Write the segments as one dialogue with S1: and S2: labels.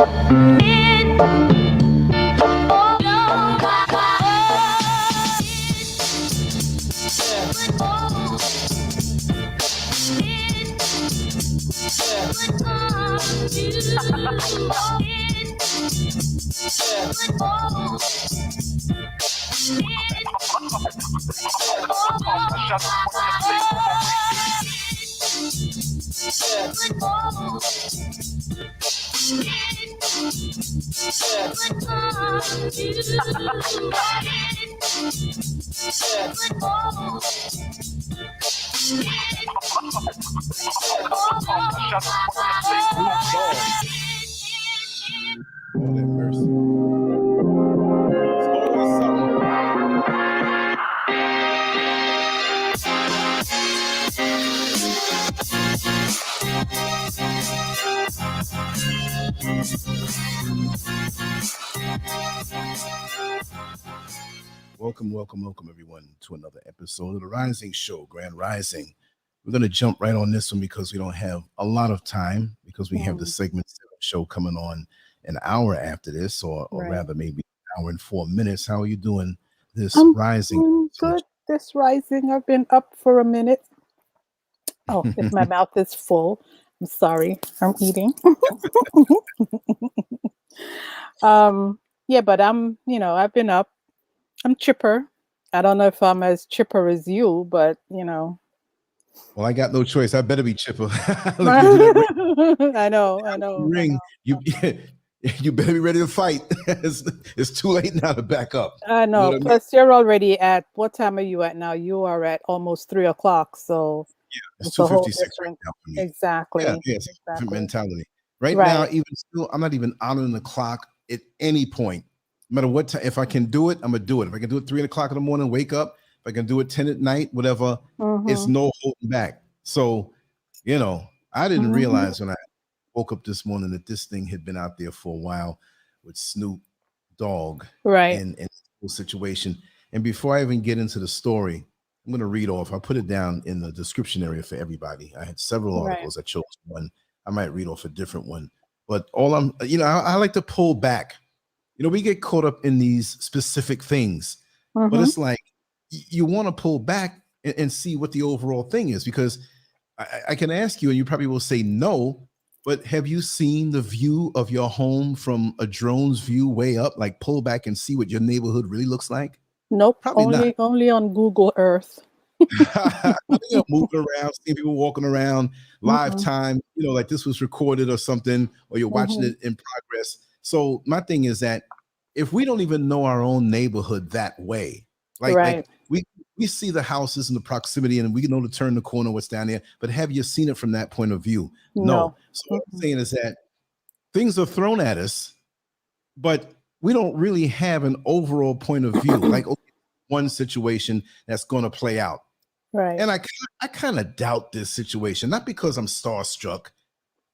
S1: Lord have mercy. It's always something. Welcome, everyone, to another episode of the Rising Show, Grand Rising. We're going to jump right on this one because we don't have a lot of time, because we have the segment show coming on an hour after this, or rather maybe an hour and 4 minutes. How are you doing this rising?
S2: Good. This rising, I've been up for a minute. Oh, if my mouth is full, I'm sorry. I'm eating. Yeah, but I've been up. I'm chipper. I don't know if I'm as chipper as you, but
S1: Well, I got no choice. I better be chipper.
S2: I know.
S1: Ring. You better be ready to fight. It's too late now to back up.
S2: I know.
S1: You know
S2: Plus, you're already at, what time are you at now? You are at almost 3:00. So
S1: yeah, it's 2:56 right now for me.
S2: Exactly.
S1: Yeah, it's a different mentality. Right
S2: Right.
S1: now, even still, I'm not even honoring the clock at any point. No matter what time, if I can do it, I'm gonna do it. If I can do it 3:00 in the morning, wake up. If I can do it 10 at night, whatever, it's no holding back. So, I didn't realize when I woke up this morning that this thing had been out there for a while with Snoop Dogg,
S2: Right.
S1: in the whole situation. And before I even get into the story, I'm gonna read off. I put it down in the description area for everybody. I had several articles. I chose one. I might read off a different one, but I like to pull back. We get caught up in these specific things, but it's like you want to pull back and see what the overall thing is, because I can ask you and you probably will say no, but have you seen the view of your home from a drone's view way up? Like, pull back and see what your neighborhood really looks like?
S2: Nope.
S1: Probably
S2: only on Google Earth.
S1: Moving around, seeing people walking around, live time, like this was recorded or something, or you're watching it in progress. So my thing is that if we don't even know our own neighborhood that way, like we see the houses and the proximity and we know to turn the corner, what's down there, but have you seen it from that point of view? No. So what I'm saying is that things are thrown at us, but we don't really have an overall point of view, like one situation that's going to play out.
S2: Right.
S1: And I kind of doubt this situation, not because I'm starstruck,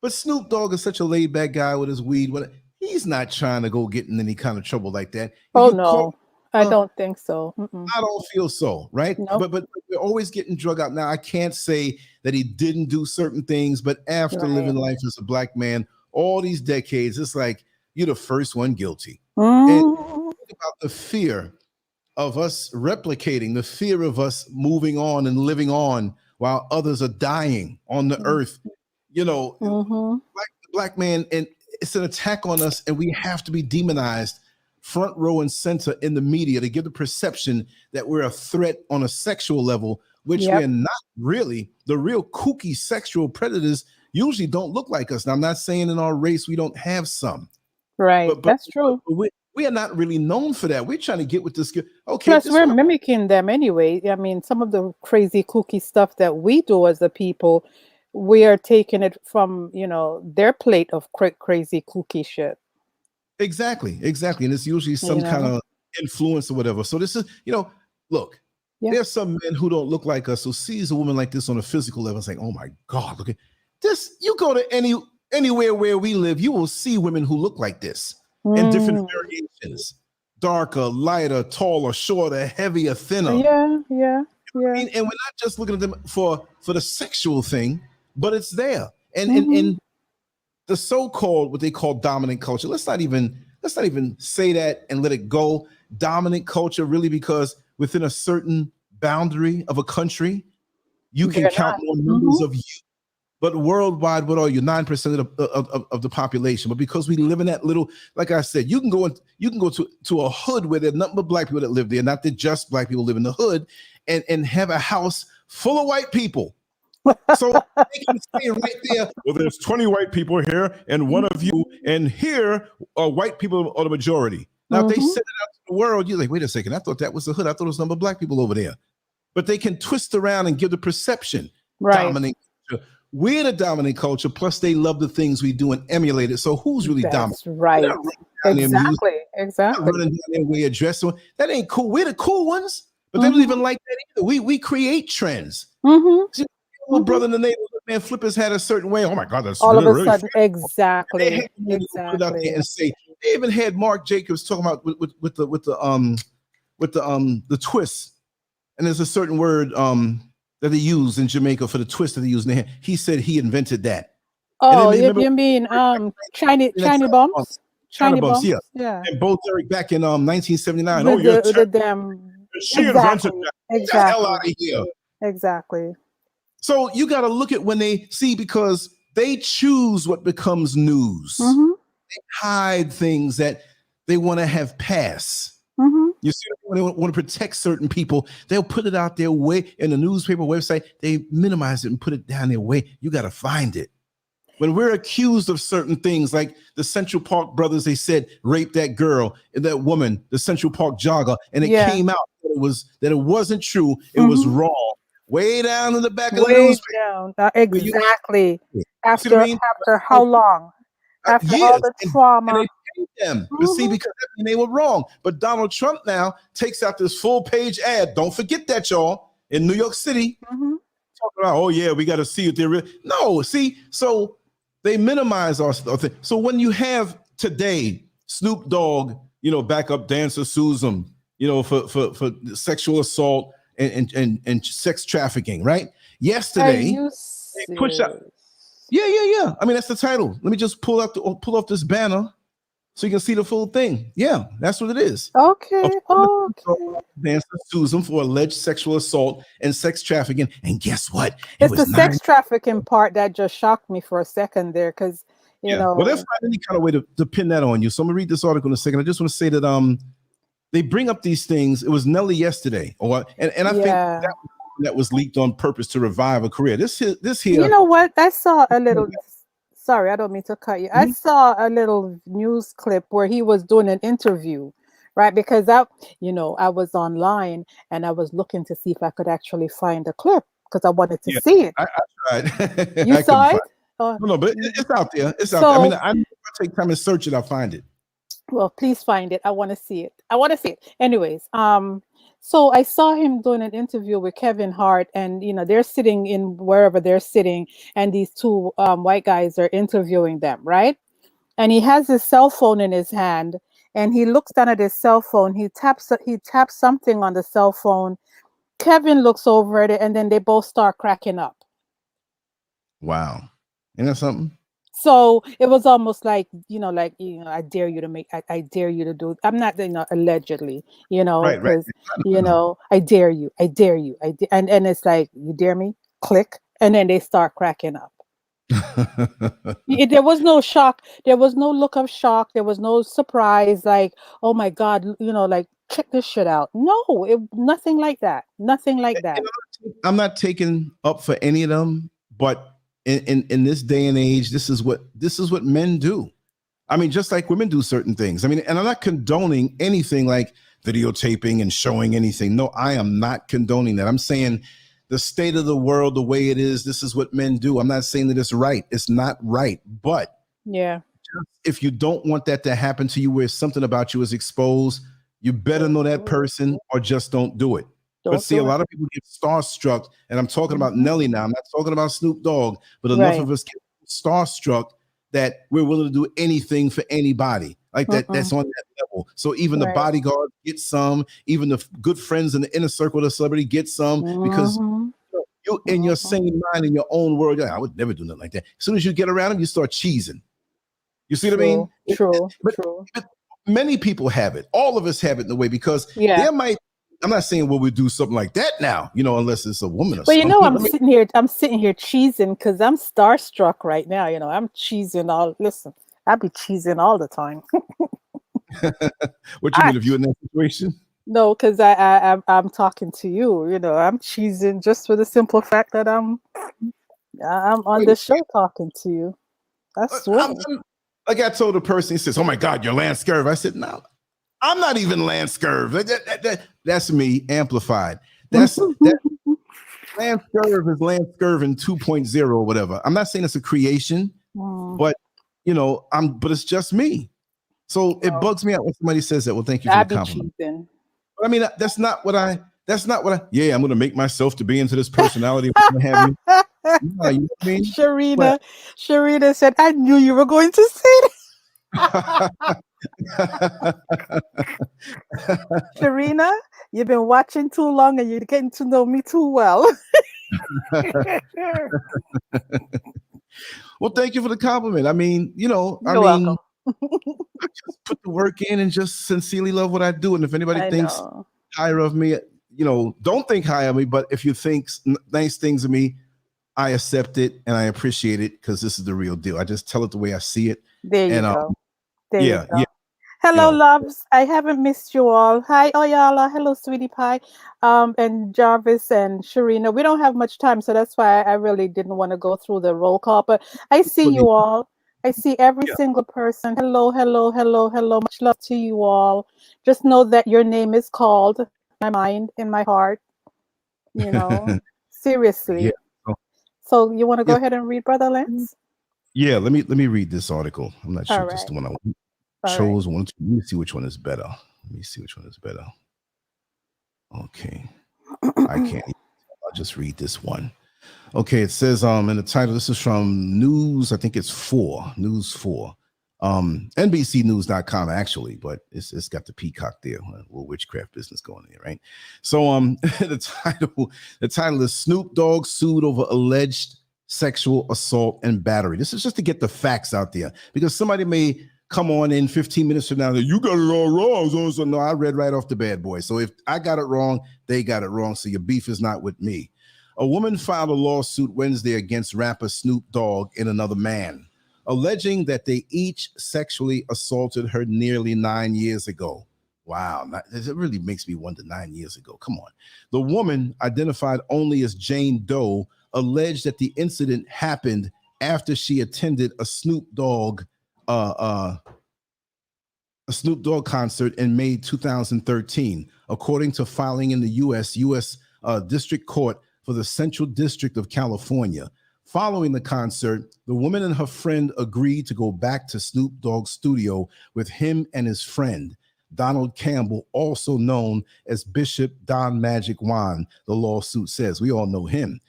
S1: but Snoop Dogg is such a laid back guy with his weed. He's not trying to go get in any kind of trouble like that.
S2: I don't think so.
S1: I don't feel so, right?
S2: Nope.
S1: But we're always getting drug out. Now, I can't say that he didn't do certain things, but after living life as a black man all these decades, it's like you're the first one guilty. And think about the fear of us replicating, the fear of us moving on and living on while others are dying on the earth. Black man, and it's an attack on us, and we have to be demonized front row and center in the media to give the perception that we're a threat on a sexual level, which we're not really. The real kooky sexual predators usually don't look like us. Now, I'm not saying in our race we don't have some.
S2: Right.
S1: But
S2: that's true.
S1: We are not really known for that. We're trying to get with this. Okay.
S2: Plus, we're mimicking them anyway. I mean, some of the crazy kooky stuff that we do as a people, we are taking it from, their plate of crazy kooky shit.
S1: Exactly. And it's usually some kind of influence or whatever. So this is, look, there's some men who don't look like us, who sees a woman like this on a physical level. It's like, oh my God, look at this. You go to anywhere where we live, you will see women who look like this in different variations. Darker, lighter, taller, shorter, heavier, thinner.
S2: Yeah.
S1: And we're not just looking at them for the sexual thing, but it's there. And the so-called what they call dominant culture. Let's not even say that and let it go. Dominant culture, really, because within a certain boundary of a country, you can count more numbers of you. But worldwide, what are you? 9% of the population. But because we live in that little, like I said, you can go to a hood where there are nothing but black people that live there, not that just black people live in the hood, and have a house full of white people. So they can say right there, well, there's 20 white people here and one of you, and here are white people are the majority. Now, if they send it out to the world, you're like, wait a second, I thought that was the hood. I thought it was a number of black people over there. But they can twist around and give the perception. Dominant culture. We're the dominant culture, plus they love the things we do and emulate it. So who's really dominant?
S2: Right. Exactly.
S1: Running down their way of dressing. That ain't cool. We're the cool ones, but they don't even like that either. We create trends. See, little brother in the neighborhood, man, flip his hat a certain way. Oh my God, that's
S2: all
S1: really,
S2: of a sudden, exactly.
S1: Put out there and say, they even had Mark Jacobs talking about with the twist, and there's a certain word that they use in Jamaica for the twist that they use in their hand. He said he invented that.
S2: Oh, you mean Chinese bombs?
S1: China bombs, yeah. And Bo Derek back in 1979. She invented that. Get the hell out of here.
S2: Exactly.
S1: So you got to look at when they see, because they choose what becomes news. They hide things that they want to have pass. You see, when they want to protect certain people, they'll put it out their way in the newspaper website. They minimize it and put it down their way. You got to find it. When we're accused of certain things, like the Central Park brothers, they said raped that girl and that woman, the Central Park jogger, and it came out that it wasn't true. It was wrong. Way down in the back of the newspaper.
S2: Exactly. After how long? After all the trauma.
S1: And they paid them. But see, because they were wrong. But Donald Trump now takes out this full-page ad. Don't forget that, y'all. In New York City. Talking about, oh, yeah, we got to see what they're really. No, see, so they minimize our thing. So when you have today, Snoop Dogg, backup dancer sues him, for sexual assault and sex trafficking, right? Yesterday, they push out. Yeah. I mean, that's the title. Let me just pull off this banner so you can see the full thing. Yeah, that's what it is.
S2: Okay.
S1: Dancer sues him for alleged sexual assault and sex trafficking. And guess what?
S2: It's the sex trafficking part that just shocked me for a second there, because you know.
S1: Well, there's not any kind of way to pin that on you. So I'm gonna read this article in a second. I just want to say that they bring up these things. It was Nelly yesterday, and I think that was leaked on purpose to revive a career. This here.
S2: You know what? I saw a little. Sorry, I don't mean to cut you. I saw a little news clip where he was doing an interview, right? Because I was online and I was looking to see if I could actually find a clip because I wanted to see it.
S1: I tried.
S2: You saw it?
S1: No, but it's out there. It's out there. I mean, I take time and search it. I'll find it.
S2: Well, please find it. I want to see it. Anyways, so I saw him doing an interview with Kevin Hart, and they're sitting in wherever they're sitting, and these two white guys are interviewing them, right? And he has his cell phone in his hand, and he looks down at his cell phone. He taps something on the cell phone. Kevin looks over at it, and then they both start cracking up.
S1: Wow, isn't that something?
S2: So it was almost like, I dare you to do. I'm not, allegedly, because, I dare you. And it's like, you dare me? Click. And then they start cracking up. There was no shock. There was no look of shock. There was no surprise. Like, oh my God, check this shit out. No, nothing like that. Nothing like that.
S1: I'm not taking up for any of them, but in this day and age, this is what men do. I mean, just like women do certain things. I mean, and I'm not condoning anything like videotaping and showing anything. No, I am not condoning that. I'm saying the state of the world, the way it is, this is what men do. I'm not saying that it's right. It's not right. But if you don't want that to happen to you, where something about you is exposed, you better know that person or just don't do it. But see, a lot of people get starstruck, and I'm talking about Nelly now. I'm not talking about Snoop Dogg, but enough of us get starstruck that we're willing to do anything for anybody. Like that, that's on that level. So even the bodyguard gets some, even the good friends in the inner circle of the celebrity get some, because you're in your same mind, in your own world. I would never do nothing like that. As soon as you get around them, you start cheesing. You see what I mean?
S2: True.
S1: But many people have it. All of us have it in a way, because
S2: yeah.
S1: I'm not saying we'll do something like that now, unless it's a woman or
S2: But
S1: something.
S2: I'm sitting here cheesing because I'm starstruck right now. I'm cheesing listen, I be cheesing all the time.
S1: What you mean if you're in that situation?
S2: No, because I'm talking to you. I'm cheesing just for the simple fact that I'm on the show talking to you. I swear.
S1: Like I told a person, he says, "Oh my God, you're Lance Scurv." I said, "No, I'm not even Lance Scurv. That's me amplified. That's Lance Scurv is Lance Scurv 2.0 or whatever. I'm not saying it's a creation, but but it's just me. So it bugs me out when somebody says that. Well, thank you for the compliment. Cheating. I mean, that's not what I. Yeah, I'm going to make myself to be into this personality. Have you. You know what I mean?
S2: Sharina said, "I knew you were going to say that." Sharina, you've been watching too long and you're getting to know me too well.
S1: Well, thank you for the compliment. I mean,
S2: You're welcome.
S1: I just put the work in and just sincerely love what I do. And if anybody thinks higher of me, don't think high of me. But if you think nice things of me, I accept it and I appreciate it, because this is the real deal. I just tell it the way I see it.
S2: There you go. There you go.
S1: Yeah.
S2: Hello, loves. I haven't missed you all. Hi, Oyala. Hello, Sweetie Pie. And Jarvis and Sharina. We don't have much time, so that's why I really didn't want to go through the roll call. But I see you all. I see every single person. Hello, hello, hello, hello. Much love to you all. Just know that your name is called in my mind, in my heart. Seriously.
S1: Yeah.
S2: So you want to go ahead and read, Brother Lance?
S1: Yeah, let me read this article. I'm not sure if it's the one I chose. Let me see which one is better. Okay. I can't. I'll just read this one. Okay, it says in the title, this is from News, I think it's News 4. NBCnews.com actually, but it's got the peacock there, a little witchcraft business going there, right? So the title is Snoop Dogg sued over alleged sexual assault and battery. This is just to get the facts out there, because somebody may come on in 15 minutes from now, you got it all wrong. So no, I read right off the bad boy. So if I got it wrong, they got it wrong. So your beef is not with me. A woman filed a lawsuit Wednesday against rapper Snoop Dogg and another man, alleging that they each sexually assaulted her nearly 9 years ago. Wow, it really makes me wonder, 9 years ago. Come on. The woman, identified only as Jane Doe, alleged that the incident happened after she attended a Snoop Dogg concert in May 2013, according to filing in the U.S. District Court for the Central District of California. Following the concert, the woman and her friend agreed to go back to Snoop Dogg's studio with him and his friend, Donald Campbell, also known as Bishop Don Magic Juan, the lawsuit says. We all know him.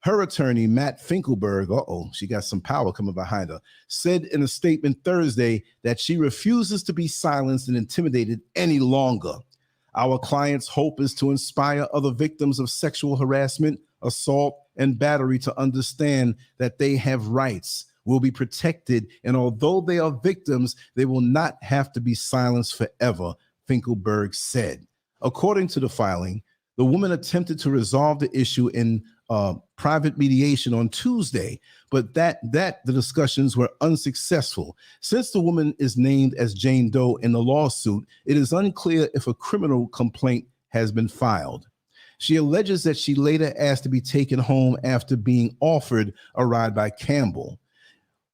S1: Her attorney, Matt Finkelberg, she got some power coming behind her, said in a statement Thursday that she refuses to be silenced and intimidated any longer. Our client's hope is to inspire other victims of sexual harassment, assault, and battery to understand that they have rights, will be protected, and although they are victims, they will not have to be silenced forever, Finkelberg said. According to the filing, the woman attempted to resolve the issue in private mediation on Tuesday, but the discussions were unsuccessful. Since the woman is named as Jane Doe in the lawsuit, it is unclear if a criminal complaint has been filed. She alleges that she later asked to be taken home after being offered a ride by Campbell,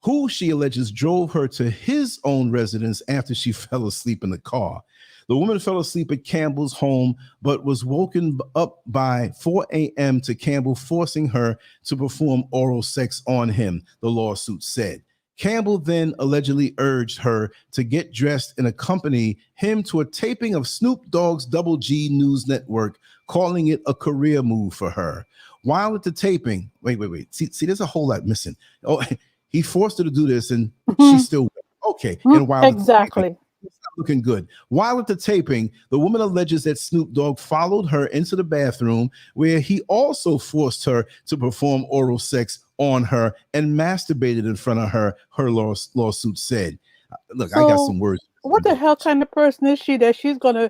S1: who she alleges drove her to his own residence after she fell asleep in the car. The woman fell asleep at Campbell's home, but was woken up by 4 a.m. to Campbell forcing her to perform oral sex on him, the lawsuit said. Campbell then allegedly urged her to get dressed and accompany him to a taping of Snoop Dogg's Double G News Network, calling it a career move for her. While at the taping, wait. See, there's a whole lot missing. He forced her to do this, and she still okay. And while
S2: exactly.
S1: It's not looking good. While at the taping, the woman alleges that Snoop Dogg followed her into the bathroom, where he also forced her to perform oral sex on her and masturbated in front of her, her lawsuit said. Look, I got
S2: So
S1: some words.
S2: what the hell kind of person is she that she's gonna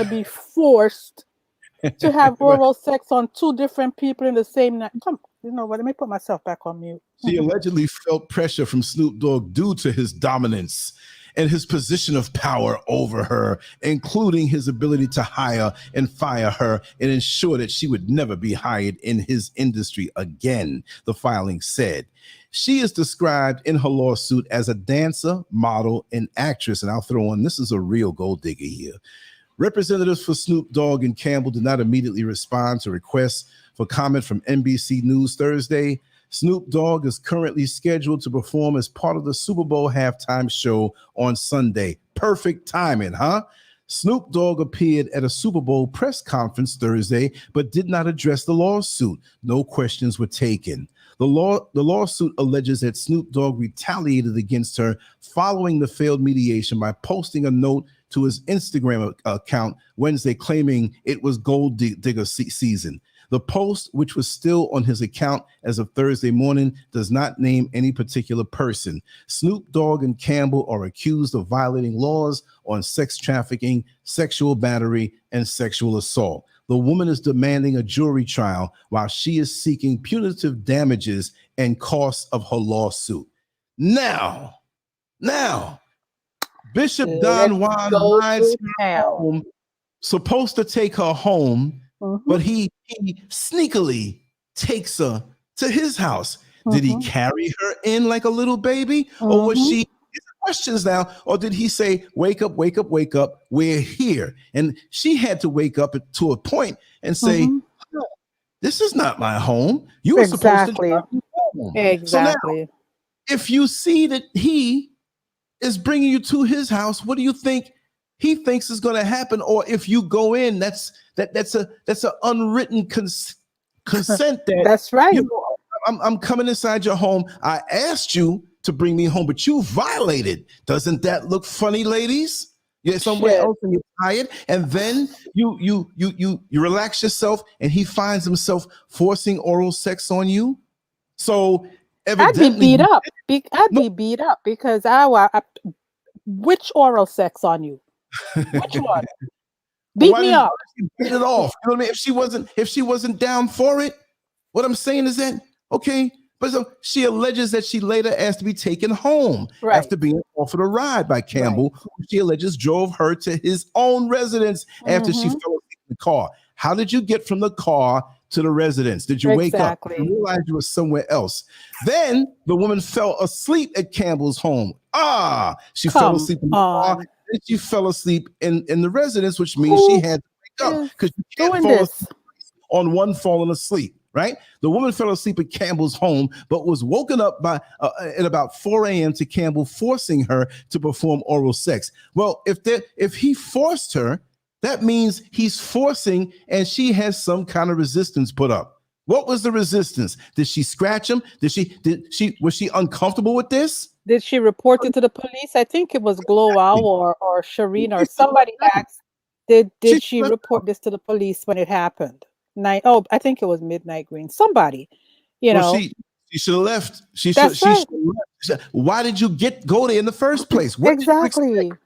S2: be forced to have oral sex on two different people in the same night? Come, you know what? Let me put myself back on mute.
S1: She allegedly felt pressure from Snoop Dogg due to his dominance and his position of power over her, including his ability to hire and fire her and ensure that she would never be hired in his industry again, the filing said. She is described in her lawsuit as a dancer, model, and actress. And I'll throw on, this is a real gold digger here. Representatives for Snoop Dogg and Campbell did not immediately respond to requests for comment from NBC News Thursday. Snoop Dogg is currently scheduled to perform as part of the Super Bowl halftime show on Sunday. Perfect timing, huh? Snoop Dogg appeared at a Super Bowl press conference Thursday, but did not address the lawsuit. No questions were taken. The lawsuit alleges that Snoop Dogg retaliated against her following the failed mediation by posting a note to his Instagram account Wednesday claiming it was gold digger season. The post, which was still on his account as of Thursday morning, does not name any particular person. Snoop Dogg and Campbell are accused of violating laws on sex trafficking, sexual battery, and sexual assault. The woman is demanding a jury trial while she is seeking punitive damages and costs of her lawsuit. Now, Bishop Don Juan rides her home, supposed to take her home, but he sneakily takes her to his house. Did he carry her in like a little baby? Or was she, questions now, or did he say, wake up, wake up, wake up, we're here? And she had to wake up to a point and say, this is not my home. You were supposed to drive me home.
S2: Exactly.
S1: So now, if you see that he is bringing you to his house, what do you think he thinks is going to happen? Or if you go in, that's an unwritten consent that
S2: that's right.
S1: You know, I'm coming inside your home. I asked you to bring me home, but you violated. Doesn't that look funny, ladies? You're somewhere else and you're tired, and then you relax yourself, and he finds himself forcing oral sex on you. So evidently,
S2: I'd be beat up. I'd be beat up because which oral sex on you? Which one? Beat me up.
S1: Beat it off. You know what I mean? If she wasn't down for it, what I'm saying is that okay. But so she alleges that she later asked to be taken home after being offered a ride by Campbell, who she alleges drove her to his own residence after she fell asleep in the car. How did you get from the car to the residence? Did you wake up and realize you were somewhere else? Then the woman fell asleep at Campbell's home. She fell asleep in the car, and she fell asleep in the residence, which means she had to wake up because you can't fall asleep on one falling asleep. Right? The woman fell asleep at Campbell's home, but was woken up by at about 4 a.m. to Campbell forcing her to perform oral sex. Well, if he forced her, that means he's forcing, and she has some kind of resistance put up. What was the resistance? Did she scratch him? Was she uncomfortable with this?
S2: Did she report it to the police? I think it was Glowal or Shireen or somebody asked. Did she report this to the police when it happened? I think it was Midnight Green. Somebody, you know.
S1: She should have left. She should have left. Why did you go there in the first place? What
S2: exactly.
S1: You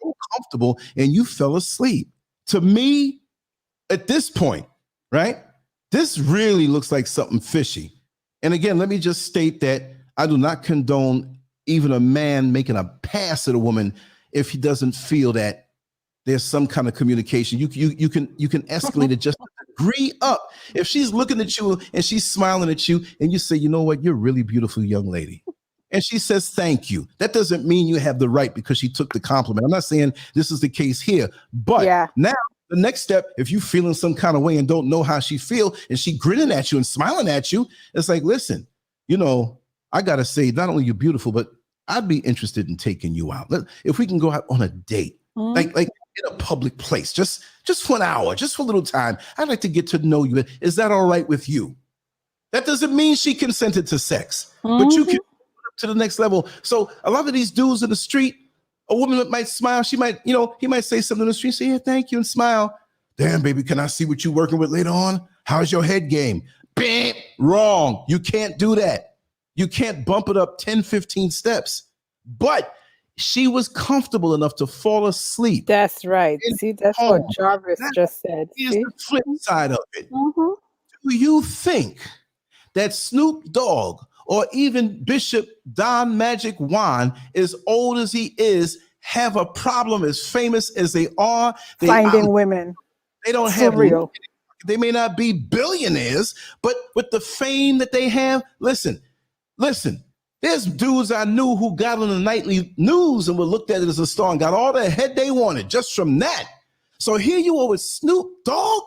S1: were comfortable and you fell asleep. To me, at this point, right? This really looks like something fishy. And again, let me just state that I do not condone even a man making a pass at a woman if he doesn't feel that there's some kind of communication. You can escalate it just a degree up. If she's looking at you and she's smiling at you and you say, you know what, you're a really beautiful young lady. And she says, thank you. That doesn't mean you have the right because she took the compliment. I'm not saying this is the case here, but now the next step, if you're feeling some kind of way and don't know how she feel and she grinning at you and smiling at you, it's like, listen, you know, I got to say, not only you're beautiful, but I'd be interested in taking you out. If we can go out on a date, like in a public place, just for an hour, just for a little time. I'd like to get to know you. Is that all right with you? That doesn't mean she consented to sex, but you can go up to the next level. So a lot of these dudes in the street, a woman might smile. She might, he might say something in the street, say, yeah, thank you, and smile. Damn, baby, can I see what you're working with later on? How's your head game? Bam, wrong. You can't do that. You can't bump it up 10, 15 steps. but she was comfortable enough to fall asleep.
S2: That's right. See, that's what Jarvis just said.
S1: Here's the flip side of it. Do you think that Snoop Dogg or even Bishop Don Magic Juan, as old as he is, have a problem as famous as they are?
S2: Finding women.
S1: They don't have real. They may not be billionaires, but with the fame that they have, listen. There's dudes I knew who got on the nightly news and were looked at it as a star and got all the head they wanted just from that. So here you are with Snoop Dogg,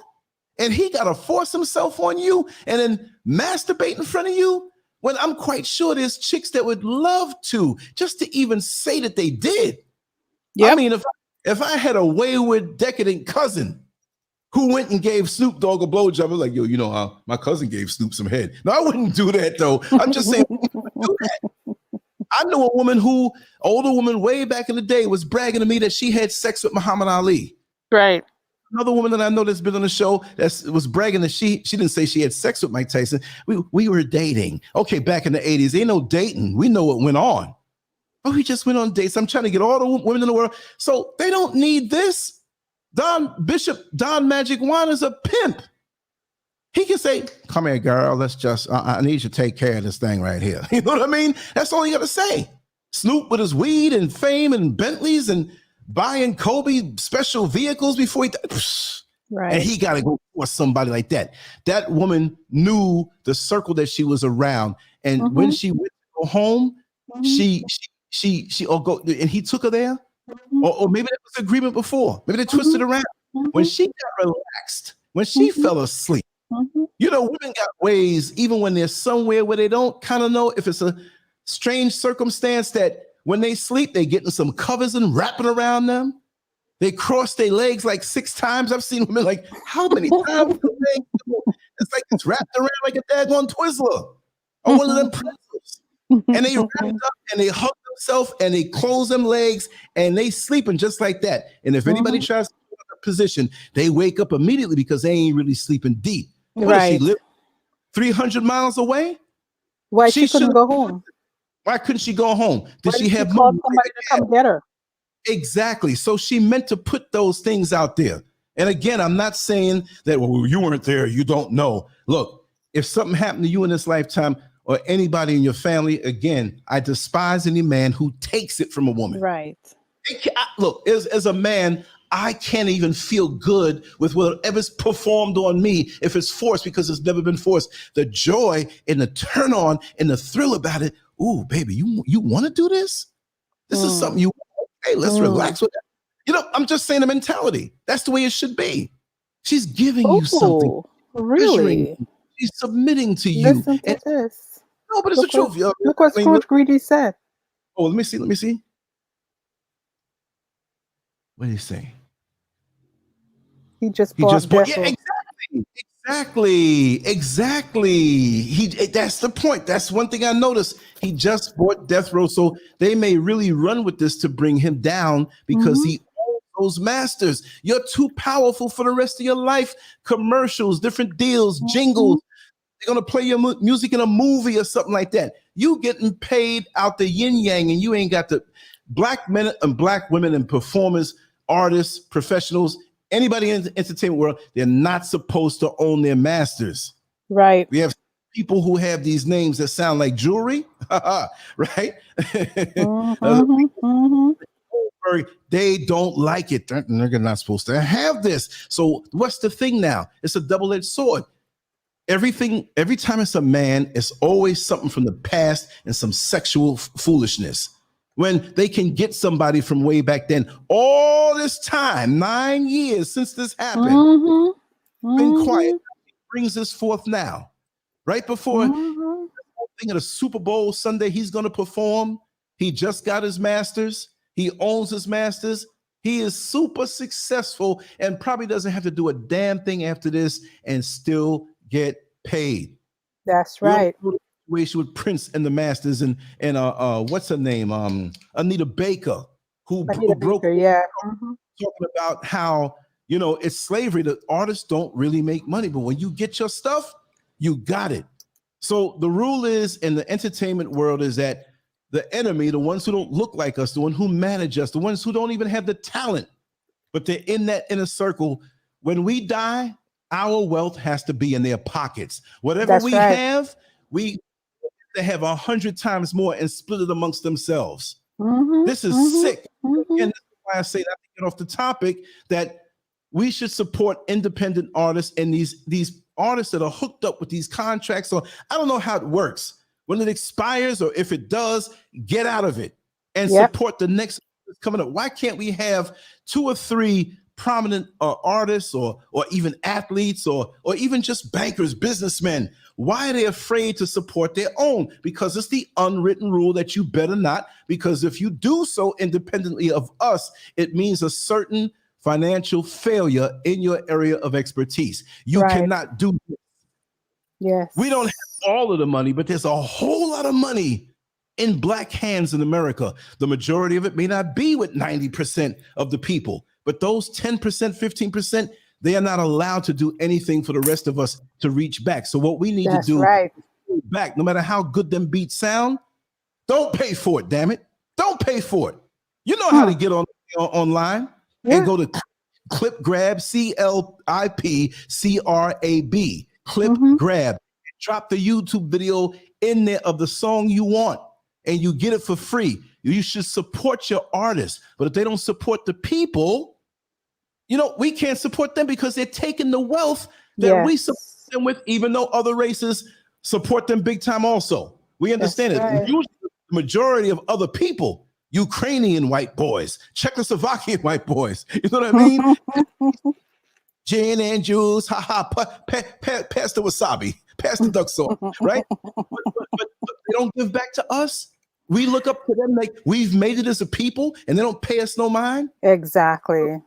S1: and he got to force himself on you and then masturbate in front of you, when I'm quite sure there's chicks that would love to, just to even say that they did. Yep. I mean, if I had a wayward, decadent cousin who went and gave Snoop Dogg a blowjob, I was like, yo, you know how my cousin gave Snoop some head. No, I wouldn't do that, though. I'm just saying, do that. I know a woman older woman way back in the day, was bragging to me that she had sex with Muhammad Ali.
S2: Right.
S1: Another woman that I know that's been on the show that was bragging that she didn't say she had sex with Mike Tyson. We were dating. Okay, back in the 80s, ain't no dating. We know what went on. Oh, we just went on dates. I'm trying to get all the women in the world. So they don't need this. Bishop Don Magic Juan is a pimp. He can say, come here, girl. Let's just, I need you to take care of this thing right here. You know what I mean? That's all you got to say. Snoop with his weed and fame and Bentleys and buying Kobe special vehicles before he died. Right. And he got to go for somebody like that. That woman knew the circle that she was around. And when she went to go home, she go, and he took her there. Or maybe that was the agreement before. Maybe they twisted around. When she got relaxed, when she fell asleep, you know, women got ways, even when they're somewhere where they don't kind of know if it's a strange circumstance, that when they sleep, they getting some covers and wrapping around them. They cross their legs like 6 times. I've seen women like, how many times? It's like it's wrapped around like a daggone Twizzler or one of them pretzels. And they wrap it up and they hug themselves and they close them legs and they sleeping just like that. And if anybody tries to put a position, they wake up immediately because they ain't really sleeping deep. What, if she lived 300 miles away?
S2: Why she couldn't go home?
S1: Why couldn't she go home? Did she have
S2: call somebody to come get her?
S1: Exactly. So she meant to put those things out there. And again, I'm not saying that, well, you weren't there, you don't know. Look, if something happened to you in this lifetime or anybody in your family, again, I despise any man who takes it from a woman.
S2: Right.
S1: Look, as a man, I can't even feel good with whatever's performed on me if it's forced, because it's never been forced. The joy and the turn on and the thrill about it. Ooh, baby, you want to do this? This is something you want. Hey, let's relax with that. You know, I'm just saying the mentality. That's the way it should be. She's giving you something.
S2: Really?
S1: She's submitting to you.
S2: Listen to this.
S1: No, but it's the truth.
S2: Look what Scrooge Greedy said.
S1: Oh, let me see. What did he say?
S2: He just bought
S1: yeah, exactly. That's the point. That's one thing I noticed. He just bought death row. So they may really run with this to bring him down because he owns those masters. You're too powerful for the rest of your life. Commercials, different deals, jingles. They're going to play your music in a movie or something like that. You getting paid out the yin yang, and you ain't got the black men and black women and performers, artists, professionals, anybody in the entertainment world, they're not supposed to own their masters.
S2: Right.
S1: We have people who have these names that sound like jewelry, right? They don't like it. They're not supposed to have this. So what's the thing now? It's a double-edged sword. Every time it's a man, it's always something from the past and some sexual foolishness. When they can get somebody from way back then, all this time, 9 years since this happened, been quiet, brings this forth now. Right before thing at a Super Bowl Sunday, he's going to perform. He just got his masters. He owns his masters. He is super successful and probably doesn't have to do a damn thing after this and still get paid.
S2: That's right.
S1: Situation with Prince and the Masters and what's her name? Anita Baker, who broke. Talking about how, you know, it's slavery. The artists don't really make money, but when you get your stuff, you got it. So the rule is in the entertainment world is that the enemy, the ones who don't look like us, the ones who manage us, the ones who don't even have the talent, but they're in that inner circle. When we die, our wealth has to be in their pockets. Whatever we have, we have 100 times more and split it amongst themselves. This is sick. And that's why I say that, to get off the topic, that we should support independent artists and these artists that are hooked up with these contracts. So I don't know how it works. When it expires, or if it does, get out of it and support the next coming up. Why can't we have 2 or 3 prominent artists or even athletes or even just bankers, businessmen? Why are they afraid to support their own? Because it's the unwritten rule that you better not, because if you do so independently of us, it means a certain financial failure in your area of expertise. You cannot do this.
S2: Yes.
S1: We don't have all of the money, but there's a whole lot of money in black hands in America. The majority of it may not be with 90% of the people, but those 10%, 15%, they are not allowed to do anything for the rest of us to reach back. So what we need to do is back, no matter how good them beats sound, don't pay for it, damn it. Don't pay for it. You know how to get online and go to Clip Grab, CLIPCRAB, Clip Grab. Drop the YouTube video in there of the song you want, and you get it for free. You should support your artists, but if they don't support the people, you know, we can't support them because they're taking the wealth that we support them with, even though other races support them big time also. We understand it. Usually the majority of other people, Ukrainian white boys, Czechoslovakian white boys, you know what I mean? Gin and juice, pass the wasabi, pass the duck sauce, right? but they don't give back to us. We look up to them like we've made it as a people, and they don't pay us no mind.
S2: Exactly.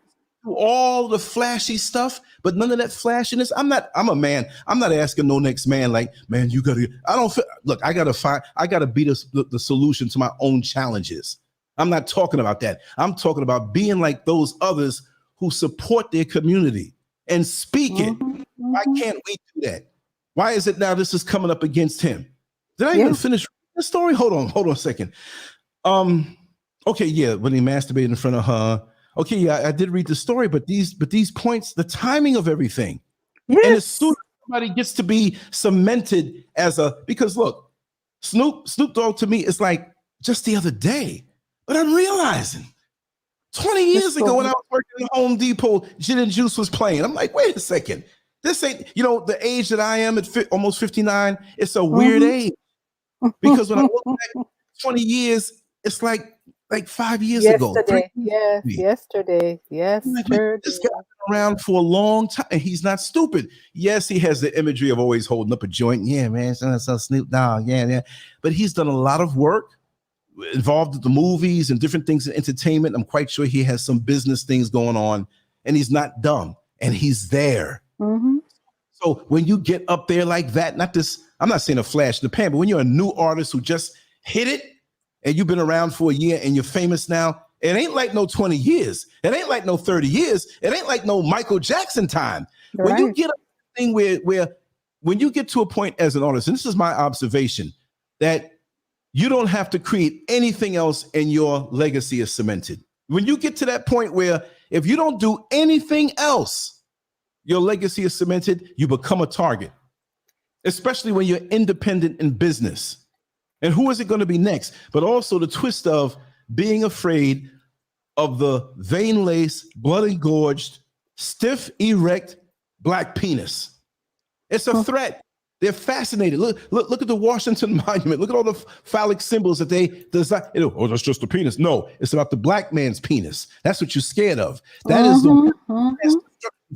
S1: All the flashy stuff, but none of that flashiness. I'm a man. I'm not asking no next man like, man, you gotta. I don't feel. Look, I gotta be the solution to my own challenges. I'm not talking about that. I'm talking about being like those others who support their community and speak it. Why can't we do that? Why is it now this is coming up against him? Did I even finish the story? Hold on a second. Okay, yeah, when he masturbated in front of her. Okay, yeah, I did read the story, but these points, the timing of everything. Yes. And as soon as somebody gets to be cemented as because look, Snoop Dogg to me is like just the other day, but I'm realizing 20 years ago when I was working at Home Depot, Gin and Juice was playing. I'm like, wait a second. This ain't, the age that I am at almost 59, it's a weird age. Because when I look back 20 years, it's like 5 years ago.
S2: Yesterday. This guy's
S1: been around for a long time, and he's not stupid. Yes, he has the imagery of always holding up a joint. Yeah, man, so Snoop Dogg, yeah. But he's done a lot of work involved with the movies and different things in entertainment. I'm quite sure he has some business things going on, and he's not dumb, and he's there. So when you get up there like that, I'm not saying a flash in the pan, but when you're a new artist who just hit it and you've been around for a year and you're famous now, it ain't like no 20 years. It ain't like no 30 years. It ain't like no Michael Jackson time. Right. When you get a thing where when you get to a point as an artist, and this is my observation, that you don't have to create anything else and your legacy is cemented. When you get to that point where if you don't do anything else, your legacy is cemented, you become a target, especially when you're independent in business. And who is it going to be next? But also the twist of being afraid of the vein-laced, blood-engorged, stiff, erect black penis. It's a threat. They're fascinated. Look at the Washington Monument. Look at all the phallic symbols that they design. Oh, that's just a penis. No, it's about the black man's penis. That's what you're scared of. That is the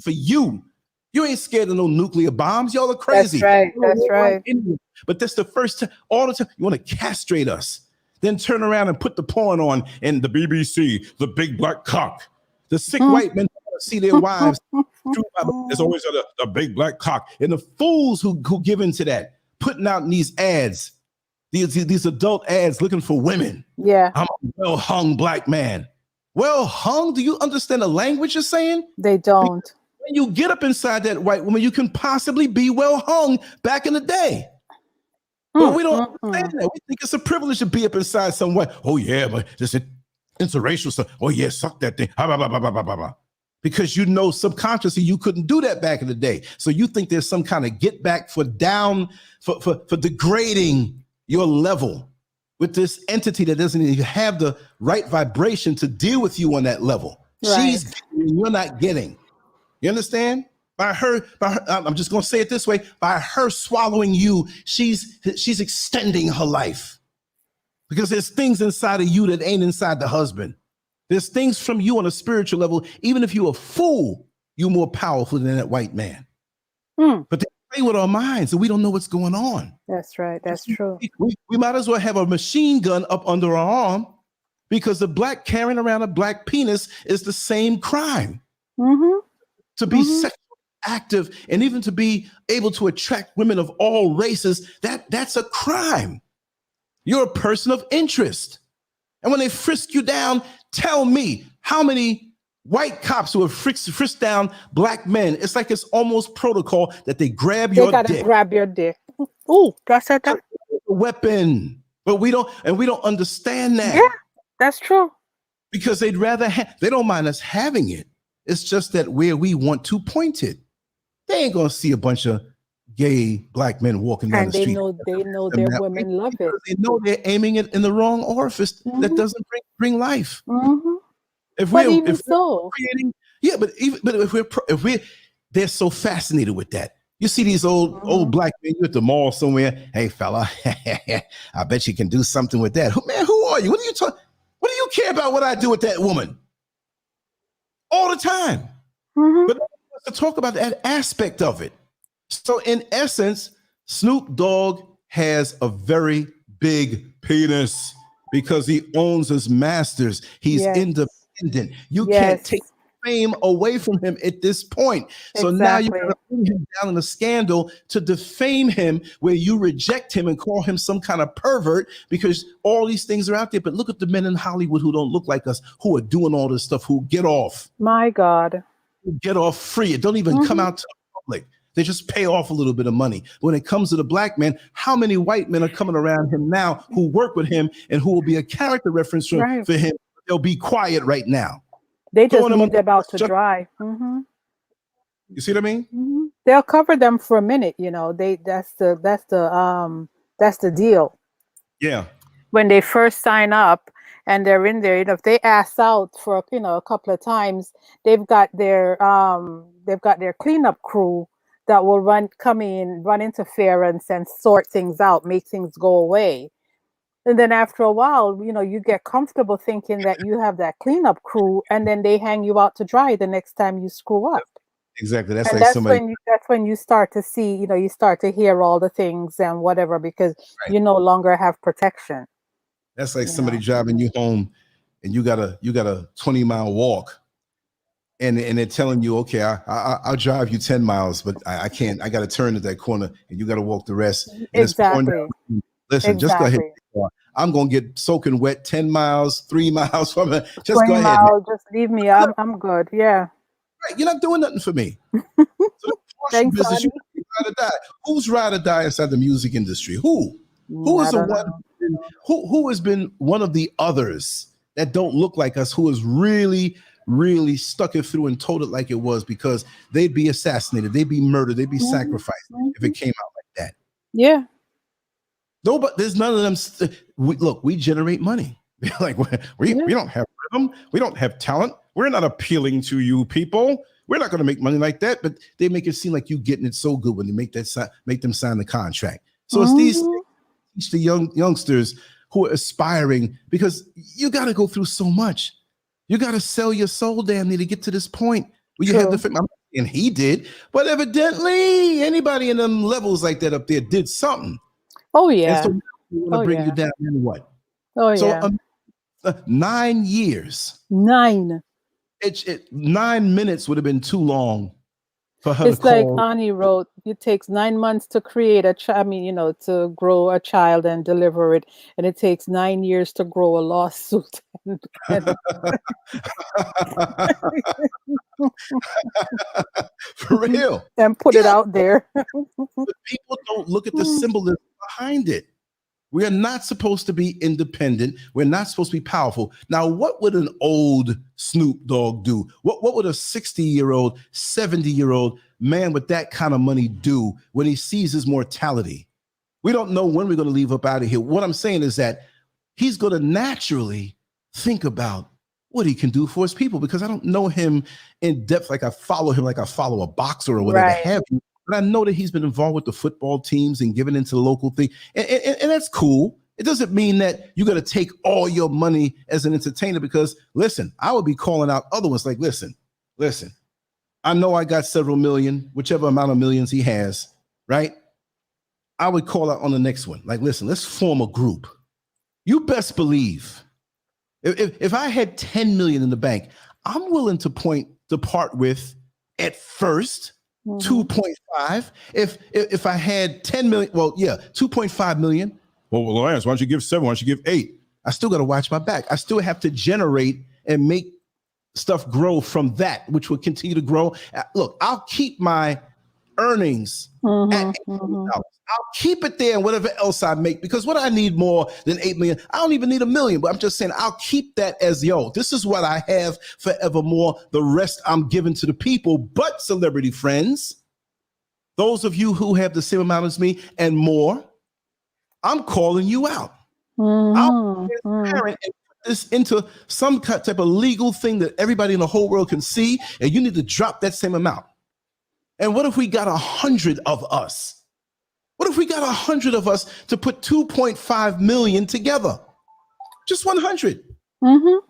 S1: for you. You ain't scared of no nuclear bombs. Y'all are crazy.
S2: That's right.
S1: But that's the first time. All the time you want to castrate us, then turn around and put the porn on and the BBC, the big black cock. The sick white men see their wives. There's always a big black cock, and the fools who give into that, putting out in these ads, these adult ads looking for women.
S2: Yeah,
S1: I'm a well-hung black man. Well hung? Do you understand the language you're saying?
S2: They don't.
S1: Because when you get up inside that white woman, you can possibly be well hung back in the day. But we don't understand that. We think it's a privilege to be up inside someone. Oh, yeah, but this interracial stuff. Oh, yeah, suck that thing. Because you know subconsciously you couldn't do that back in the day. So you think there's some kind of get back for degrading your level with this entity that doesn't even have the right vibration to deal with you on that level. Right. She's getting, you're not getting. You understand? By her, I'm just going to say it this way, by her swallowing you, she's extending her life. Because there's things inside of you that ain't inside the husband. There's things from you on a spiritual level. Even if you're a fool, you're more powerful than that white man. But they play with our minds and we don't know what's going on.
S2: That's right. That's true.
S1: We might as well have a machine gun up under our arm because the black carrying around a black penis is the same crime. To be sexually active and even to be able to attract women of all races, that's a crime. You're a person of interest. And when they frisk you down, tell me how many white cops who have frisked down black men. It's like it's almost protocol that they grab your dick. They gotta
S2: grab your dick. Ooh, that's a
S1: weapon. But we don't understand that.
S2: Yeah, that's true.
S1: Because they'd rather they don't mind us having it. It's just that where we want to point it. They ain't gonna see a bunch of gay black men walking down the street.
S2: And they know their women love it.
S1: They know they're aiming it in the wrong orifice that doesn't bring life. If they're so fascinated with that. You see these old black men, you at the mall somewhere. Hey fella, I bet you can do something with that. Man, who are you? What are you talking? What do you care about what I do with that woman? All the time. But to talk about that aspect of it. So in essence, Snoop Dogg has a very big penis because he owns his masters. He's independent. You can't take fame away from him at this point. So now you're going to bring him down in a scandal to defame him where you reject him and call him some kind of pervert because all these things are out there. But look at the men in Hollywood who don't look like us, who are doing all this stuff, who get off.
S2: My God.
S1: Get off free. It don't even come out to the public. They just pay off a little bit of money. When it comes to the black man, how many white men are coming around him now who work with him and who will be a character reference for him? They'll be quiet right now.
S2: They just leave them out to dry.
S1: You see what I mean?
S2: They'll cover them for a minute. You know, that's the deal.
S1: Yeah.
S2: When they first sign up and they're in there, you know, if they ask out for a couple of times, they've got their cleanup crew that will come in, run interference and sort things out, make things go away. And then after a while, you know, you get comfortable thinking that you have that cleanup crew, and then they hang you out to dry the next time you screw up.
S1: Exactly. That's
S2: when you start to see, you know, you start to hear all the things and whatever, because you no longer have protection.
S1: That's like somebody driving you home and you got a 20-mile walk. And they're telling you, okay, I'll drive you 10 miles, but I can't. I got to turn at that corner, and you got to walk the rest. And
S2: exactly.
S1: Listen, just go ahead. I'm gonna get soaking wet 10 miles, 3 miles from it. Just go ahead.
S2: Miles, just leave me. I'm good. Yeah.
S1: Right. You're not doing nothing for me. So
S2: Thanks,
S1: business, you ride or die. Who's ride or die inside the music industry? Who is the one? Who has been one of the others that don't look like us? Who has really stuck it through and told it like it was, because they'd be assassinated, they'd be murdered, they'd be sacrificed if it came out like that.
S2: Yeah.
S1: No, but there's none of them. We generate money. Like we don't have rhythm. We don't have talent. We're not appealing to you people. We're not going to make money like that. But they make it seem like you getting it so good when they make them sign the contract. So it's teach the youngsters who are aspiring, because you got to go through so much. You got to sell your soul damn near to get to this point where you had the. And he did, but evidently anybody in them levels like that up there did something.
S2: Oh yeah.
S1: And so we want to bring you down in what?
S2: Oh yeah.
S1: So 9 years.
S2: 9.
S1: 9 minutes would have been too long for her.
S2: It's like Ani wrote, it takes 9 months to create to grow a child and deliver it, and it takes 9 years to grow a lawsuit.
S1: For real.
S2: And put it out there.
S1: But people don't look at the symbolism behind it. We are not supposed to be independent. We're not supposed to be powerful. Now, what would an old Snoop Dogg do? What would a 60-year-old, 70-year-old man with that kind of money do when he sees his mortality? We don't know when we're going to leave up out of here. What I'm saying is that he's going to naturally think about what he can do for his people, because I don't know him in depth like I follow him, like I follow a boxer or whatever have you. But I know that he's been involved with the football teams and giving into the local thing. And that's cool. It doesn't mean that you got to take all your money as an entertainer, because listen, I would be calling out other ones like, listen, I know I got several million, whichever amount of millions he has, right? I would call out on the next one. Like, listen, let's form a group. You best believe if I had 10 million in the bank, I'm willing to part with at first 2.5. If I had 10 million, 2.5 million. Well, Lance, why don't you give 7? Why don't you give 8? I still got to watch my back. I still have to generate and make stuff grow from that, which will continue to grow. Look, I'll keep my earnings at $8 million. I'll keep it there and whatever else I make, because what I need more than 8 million, I don't even need 1 million, but I'm just saying I'll keep that as, this is what I have forevermore. The rest I'm giving to the people. But celebrity friends, those of you who have the same amount as me and more, I'm calling you out. I'll be transparent and put this into some type of legal thing that everybody in the whole world can see, and you need to drop that same amount. And what if we got 100 of us? What if we got 100 of us to put 2.5 million together? Just 100. And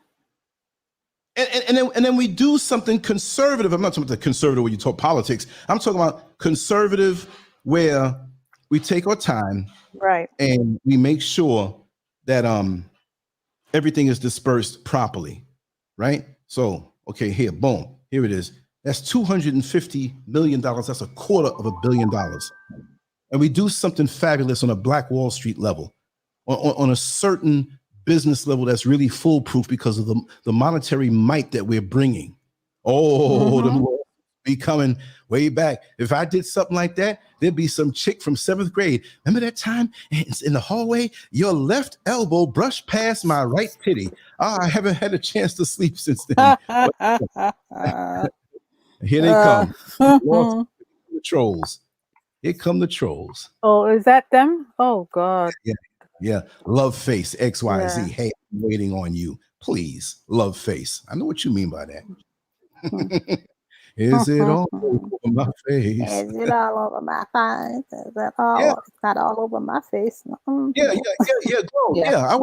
S1: then we do something conservative. I'm not talking about the conservative where you talk politics. I'm talking about conservative where we take our time, right, and we make sure that everything is dispersed properly, right? So, okay, here, boom, here it is. That's $250 million. That's $250 million. And we do something fabulous on a Black Wall Street level, on a certain business level that's really foolproof because of the monetary might that we're bringing. Them be coming way back. If I did something like that, there'd be some chick from 7th grade. Remember that time in the hallway, your left elbow brushed past my right titty. I haven't had a chance to sleep since then. Here they come. The trolls. Here come the trolls.
S2: Oh, is that them? Oh, God.
S1: Yeah. Love face, XYZ. Yeah. Hey, I'm waiting on you. Please, love face. I know what you mean by that. Is it all over my face?
S2: Is it all over my face? Is it all? It's not all over my face.
S1: Yeah. Girl. Yeah, I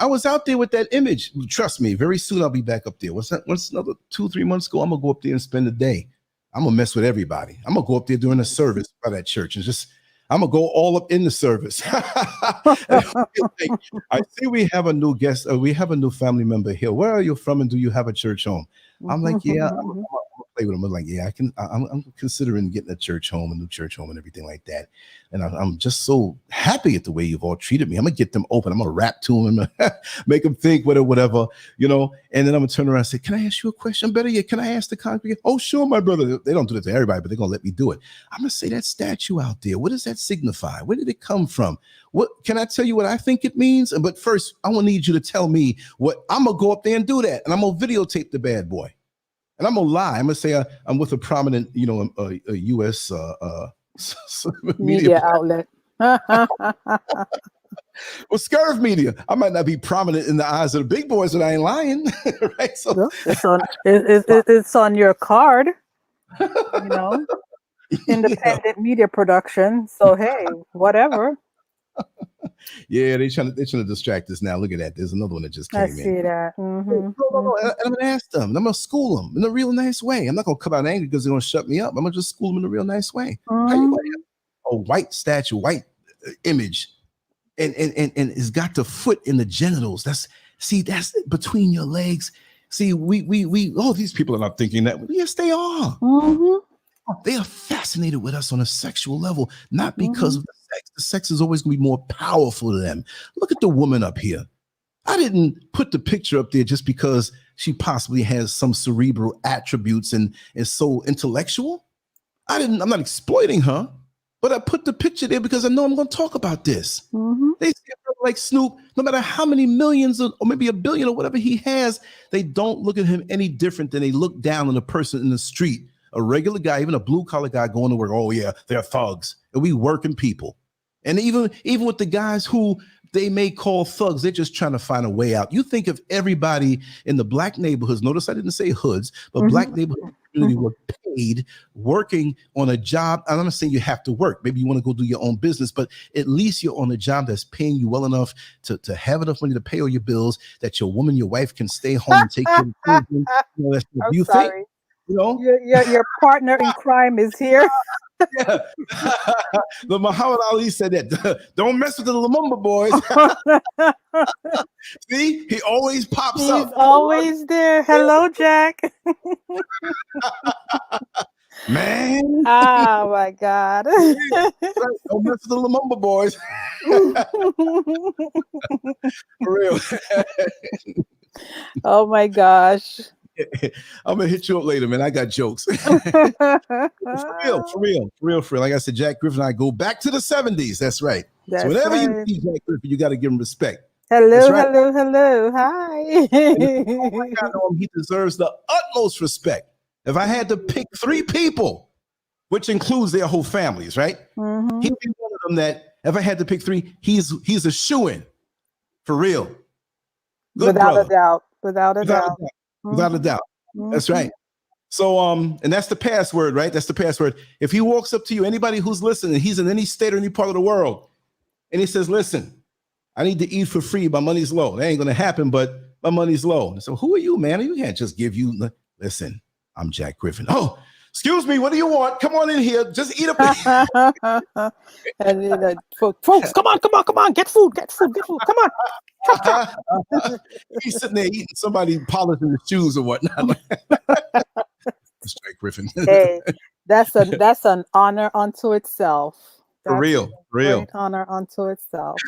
S1: was out there with that image. Trust me, very soon I'll be back up there. Once another 2-3 months ago, I'm gonna go up there and spend a day. I'm gonna mess with everybody. I'm gonna go up there during a service by that church and I'm gonna go all up in the service. I see we have a new guest. We have a new family member here. Where are you from, and do you have a church home? I'm like, yeah. I'm play with them. I'm like, yeah, I'm considering getting a church home, a new church home, and everything like that. And I'm just so happy at the way you've all treated me. I'm gonna get them open. I'm gonna rap to them and make them think whatever, And then I'm gonna turn around and say, "Can I ask you a question? Better yet, can I ask the congregation?" "Oh, sure, my brother." They don't do that to everybody, but they're gonna let me do it. I'm gonna say, that statue out there, what does that signify? Where did it come from? What can I tell you what I think it means? But first, I want to need you to tell me what. I'm gonna go up there and do that, and I'm gonna videotape the bad boy. And I'm gonna lie. I'm gonna say I'm with a prominent, a U.S.
S2: media outlet.
S1: Well, Scurv Media. I might not be prominent in the eyes of the big boys, but I ain't lying, right? So
S2: it's on your card, Independent media production. So hey, whatever.
S1: Yeah, they're trying to distract us now. Look at that. There's another one that just came in.
S2: I see that. Mm-hmm.
S1: No. And I'm gonna ask them. And I'm gonna school them in a real nice way. I'm not gonna come out angry because they're gonna shut me up. I'm gonna just school them in a real nice way.
S2: Mm-hmm.
S1: How you like a white statue, white image, and it's got the foot in the genitals. That's between your legs. See, we all these people are not thinking that. Yes, they are.
S2: Mm-hmm.
S1: They are fascinated with us on a sexual level, not because of the sex. The sex is always going to be more powerful to them. Look at the woman up here. I didn't put the picture up there just because she possibly has some cerebral attributes and is so intellectual. I'm not exploiting her, but I put the picture there because I know I'm going to talk about this. They see a brother like Snoop, no matter how many millions or maybe a billion or whatever he has, they don't look at him any different than they look down on a person in the street, a regular guy, even a blue collar guy going to work. Oh yeah, they're thugs, and we working people. And even with the guys who they may call thugs, they're just trying to find a way out. You think if everybody in the black neighborhoods, notice I didn't say hoods, but black neighborhood community were paid working on a job. I'm not saying you have to work. Maybe you want to go do your own business, but at least you're on a job that's paying you well enough to have enough money to pay all your bills, that your woman, your wife can stay home and take care of the children. You know,
S2: I'm
S1: you
S2: sorry.
S1: think, you know,
S2: your partner in crime is here.
S1: Yeah. The Muhammad Ali said that. Don't mess with the Lumumba boys. See, he always pops up.
S2: He's always there. Hello, Jack.
S1: Man.
S2: Oh my God.
S1: Don't mess with the Lumumba boys. For real.
S2: Oh my gosh.
S1: I'm gonna hit you up later, man. I got jokes. For real. Like I said, Jack Griffin and I go back to the 70s. That's right. So whenever you see Jack Griffin, you got to give him respect.
S2: Hello,
S1: right.
S2: hello. Hi.
S1: He deserves the utmost respect. If I had to pick 3 people, which includes their whole families, right? He'd be one of them that if I had to pick 3, he's a shoo-in. For real. Good
S2: Without
S1: brother.
S2: a doubt. Without a doubt.
S1: Without a doubt. That's right. So, and that's the password, right? That's the password. If he walks up to you, anybody who's listening, he's in any state or any part of the world, and he says, listen, I need to eat for free. My money's low. That ain't going to happen, but my money's low. And so who are you, man? You can't just give you, listen, I'm Jack Griffin. Oh, excuse me. What do you want? Come on in here. Just eat a
S2: And folks, come on. Get food. Come on.
S1: He's sitting there eating somebody polishing the shoes or whatnot. Straight Griffin.
S2: Hey, that's an honor unto itself. That's
S1: For real.
S2: Great honor unto itself.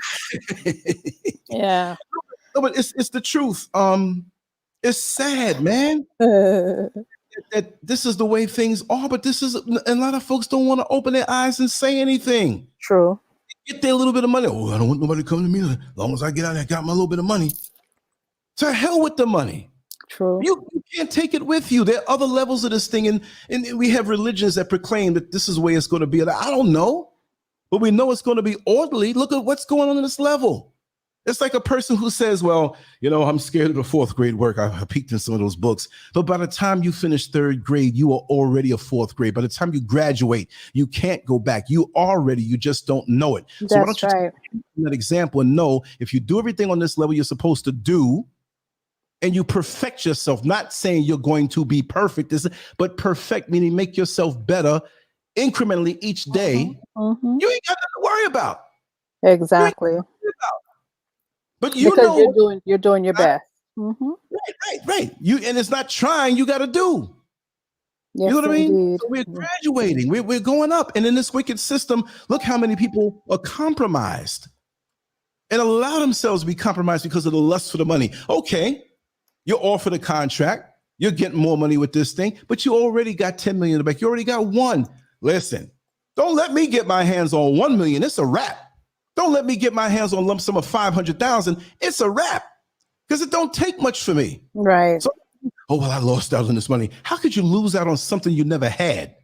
S2: Yeah.
S1: No, but it's the truth. It's sad, man. That this is the way things are, but this is a lot of folks don't want to open their eyes and say anything.
S2: True.
S1: Get their little bit of money. Oh, I don't want nobody to come to me. As long as I get out, I got my little bit of money. To hell with the money.
S2: True.
S1: You can't take it with you. There are other levels of this thing, and we have religions that proclaim that this is the way it's going to be. I don't know, but we know it's going to be orderly. Look at what's going on this level. It's like a person who says, well, you know, I'm scared of the 4th grade work. I peeked in some of those books. But by the time you finish 3rd grade, you are already a 4th grade. By the time you graduate, you can't go back. You just don't know it.
S2: That's
S1: so why don't you
S2: right.
S1: take that example and know if you do everything on this level you're supposed to do, and you perfect yourself, not saying you're going to be perfect, but perfect, meaning make yourself better incrementally each day, you ain't got nothing to worry about.
S2: Exactly.
S1: But
S2: because you're doing your best.
S1: Right. And it's not trying, you got to do.
S2: Yes,
S1: you know what I mean?
S2: indeed.
S1: So we're graduating, we're going up. And in this wicked system, look how many people are compromised and allow themselves to be compromised because of the lust for the money. Okay, you're offered a contract, you're getting more money with this thing, but you already got 10 million in the bank. You already got 1. Listen, don't let me get my hands on 1 million. It's a wrap. Don't let me get my hands on a lump sum of 500,000. It's a wrap because it don't take much for me.
S2: Right.
S1: So, oh, well, I lost out on this money. How could you lose out on something you never had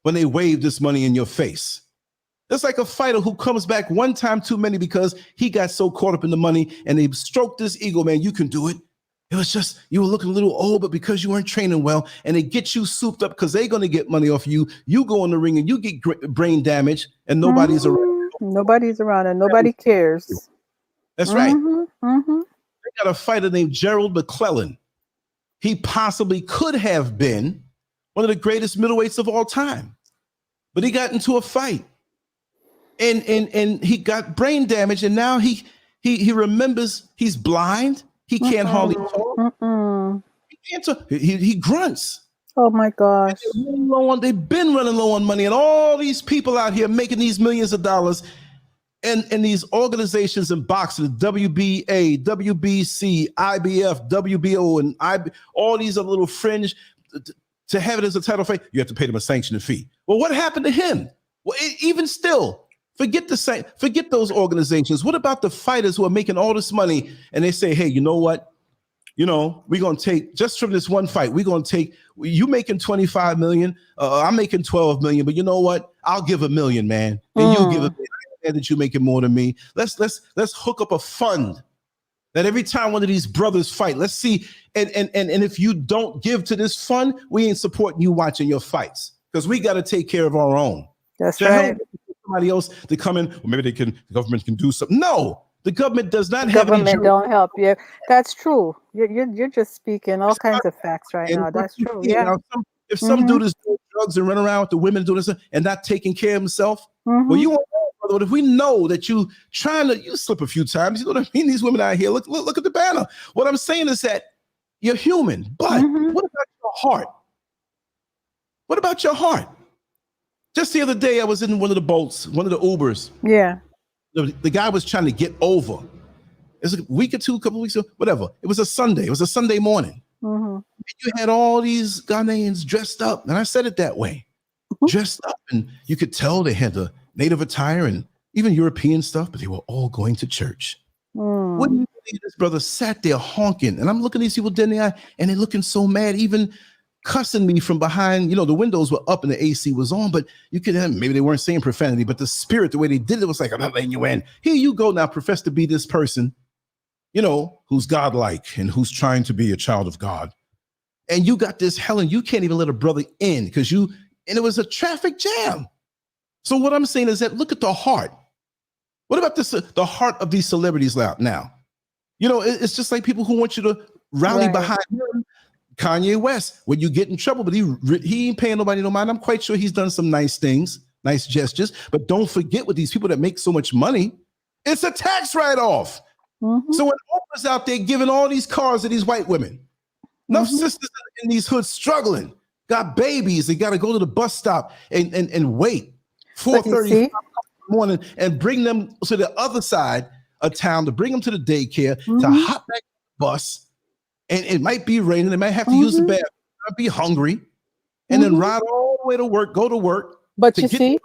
S1: when they waved this money in your face? It's like a fighter who comes back one time too many because he got so caught up in the money and they stroked his ego, man, you can do it. It was just, you were looking a little old, but because you weren't training well and they get you souped up because they're going to get money off you, you go in the ring and you get brain damage and nobody's around.
S2: Nobody's around and nobody cares.
S1: That's right. They got a fighter named Gerald McClellan. He possibly could have been one of the greatest middleweights of all time, but he got into a fight and he got brain damage. And now he remembers he's blind. He can't hardly talk. He can't talk. He grunts.
S2: Oh my gosh.
S1: They've been running low on money, and all these people out here making these millions of dollars, and these organizations in boxing, WBA, WBC, IBF, WBO, and all these other little fringe, to have it as a title fight, you have to pay them a sanctioning fee. Well, what happened to him? Well, even still, forget those organizations. What about the fighters who are making all this money and they say, hey, you know what? You know, we're going to take just from this one fight, we're going to take you making 25 million. I'm making 12 million, but you know what? I'll give $1 million, man. And you give $1 million that you're making more than me. Let's hook up a fund that every time one of these brothers fight, let's see. And if you don't give to this fund, we ain't supporting you watching your fights because we got to take care of our own.
S2: That's right.
S1: Somebody else to come in, well, maybe the government can do something. No. The government does not have
S2: government don't help you. That's true. You're just speaking all kinds of facts right now. That's true. Yeah.
S1: Now, if some dude is doing drugs and running around with the women doing this and not taking care of himself, well, you won't know, brother. But if we know that you slip a few times, you know what I mean? These women out here, look at the banner. What I'm saying is that you're human, but what about your heart? What about your heart? Just the other day, I was in one of the boats, one of the Ubers.
S2: Yeah.
S1: The guy was trying to get over. It was a week or two, a couple of weeks ago, whatever. It was a Sunday. It was a Sunday morning. And you had all these Ghanaians dressed up, and I said it that way, dressed up, and you could tell they had the native attire and even European stuff, but they were all going to church. Wouldn't you believe this brother sat there honking, and I'm looking at these people dead in the eye, and they're looking so mad, even cussing me from behind. You know, the windows were up and the AC was on, but you could have, maybe they weren't saying profanity, but the spirit, the way they did it was like, I'm not letting you in. Here you go now, profess to be this person, you know, who's godlike and who's trying to be a child of God. And you got this hell and you can't even let a brother in and it was a traffic jam. So what I'm saying is that look at the heart. What about the heart of these celebrities now? You know, it's just like people who want you to rally behind them. Kanye West, when you get in trouble, but he ain't paying nobody no mind. I'm quite sure he's done some nice things, nice gestures, but don't forget with these people that make so much money, it's a tax write-off. So when Oprah's out there giving all these cars to these white women, enough sisters in these hoods struggling, got babies, they got to go to the bus stop and wait 4:30 in the morning and bring them to the other side of town to bring them to the daycare, to hop back on the bus. And it might be raining. They might have to use the bathroom. They might be hungry, and then ride all the way to work, go to work.
S2: But you see,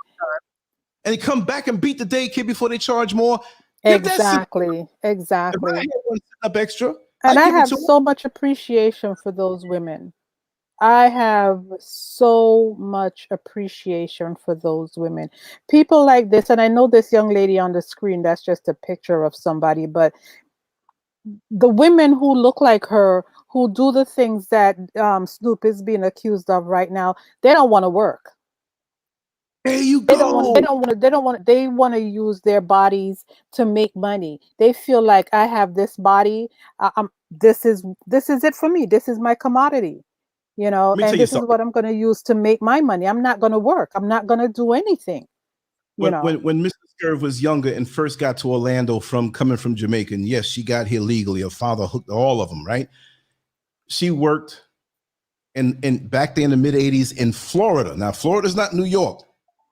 S1: and they come back and beat the daycare before they charge more.
S2: Exactly.
S1: Up extra.
S2: And I have so much appreciation for those women. I have so much appreciation for those women. People like this, and I know this young lady on the screen, that's just a picture of somebody, but the women who look like her, who do the things that Snoop is being accused of right now, they don't want to work.
S1: There you go.
S2: They want to use their bodies to make money. They feel like I have this body. This is it for me. This is my commodity, you know, and this is what I'm going to use to make my money. I'm not going to work. I'm not going to do anything.
S1: When Mrs. Scurv was younger and first got to Orlando coming from Jamaica, and yes, she got here legally. Her father hooked all of them, right? She worked in back there in the mid 80s in Florida. Now, Florida's not New York,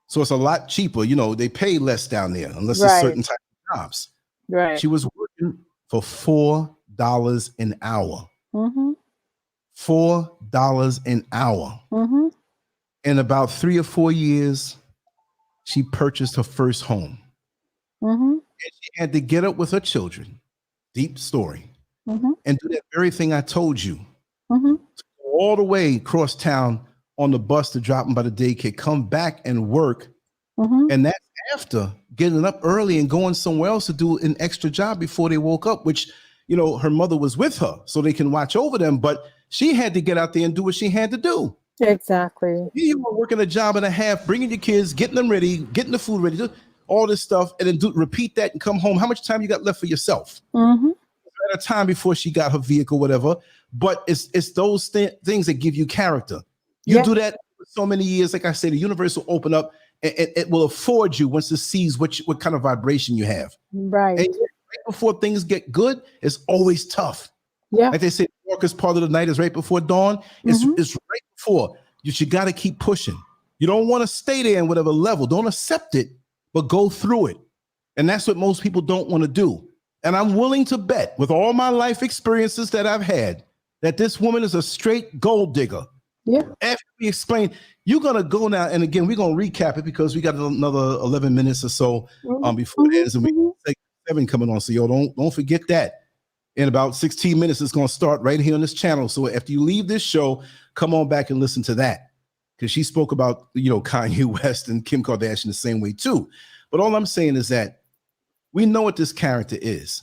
S1: so it's a lot cheaper. You know, they pay less down there unless it's certain type of jobs.
S2: Right.
S1: She was working for $4 an hour. $4 an hour. In about 3 or 4 years, she purchased her first home. And she had to get up with her children, deep story, and do that very thing I told you. All the way across town on the bus to drop them by the daycare, come back and work. And that's after getting up early and going somewhere else to do an extra job before they woke up, which, you know, her mother was with her so they can watch over them. But she had to get out there and do what she had to do.
S2: Exactly.
S1: You were working a job and a half, bringing your kids, getting them ready, getting the food ready, all this stuff, and then repeat that and come home. How much time you got left for yourself? At a time before she got her vehicle, whatever. But it's those things that give you character. You do that for so many years. Like I say, the universe will open up and it will afford you once it sees what kind of vibration you have.
S2: Right.
S1: And right before things get good, it's always tough.
S2: Yeah.
S1: Like they say, the darkest part of the night is right before dawn. It's right before. You got to keep pushing. You don't want to stay there in whatever level. Don't accept it, but go through it. And that's what most people don't want to do. And I'm willing to bet with all my life experiences that I've had that this woman is a straight gold digger.
S2: Yeah.
S1: After me explain. You're gonna go now, and again, we're gonna recap it because we got another 11 minutes or so before it ends, and we take 7 coming on. So don't forget that. In about 16 minutes, it's gonna start right here on this channel. So after you leave this show, come on back and listen to that, because she spoke about Kanye West and Kim Kardashian the same way too. But all I'm saying is that we know what this character is,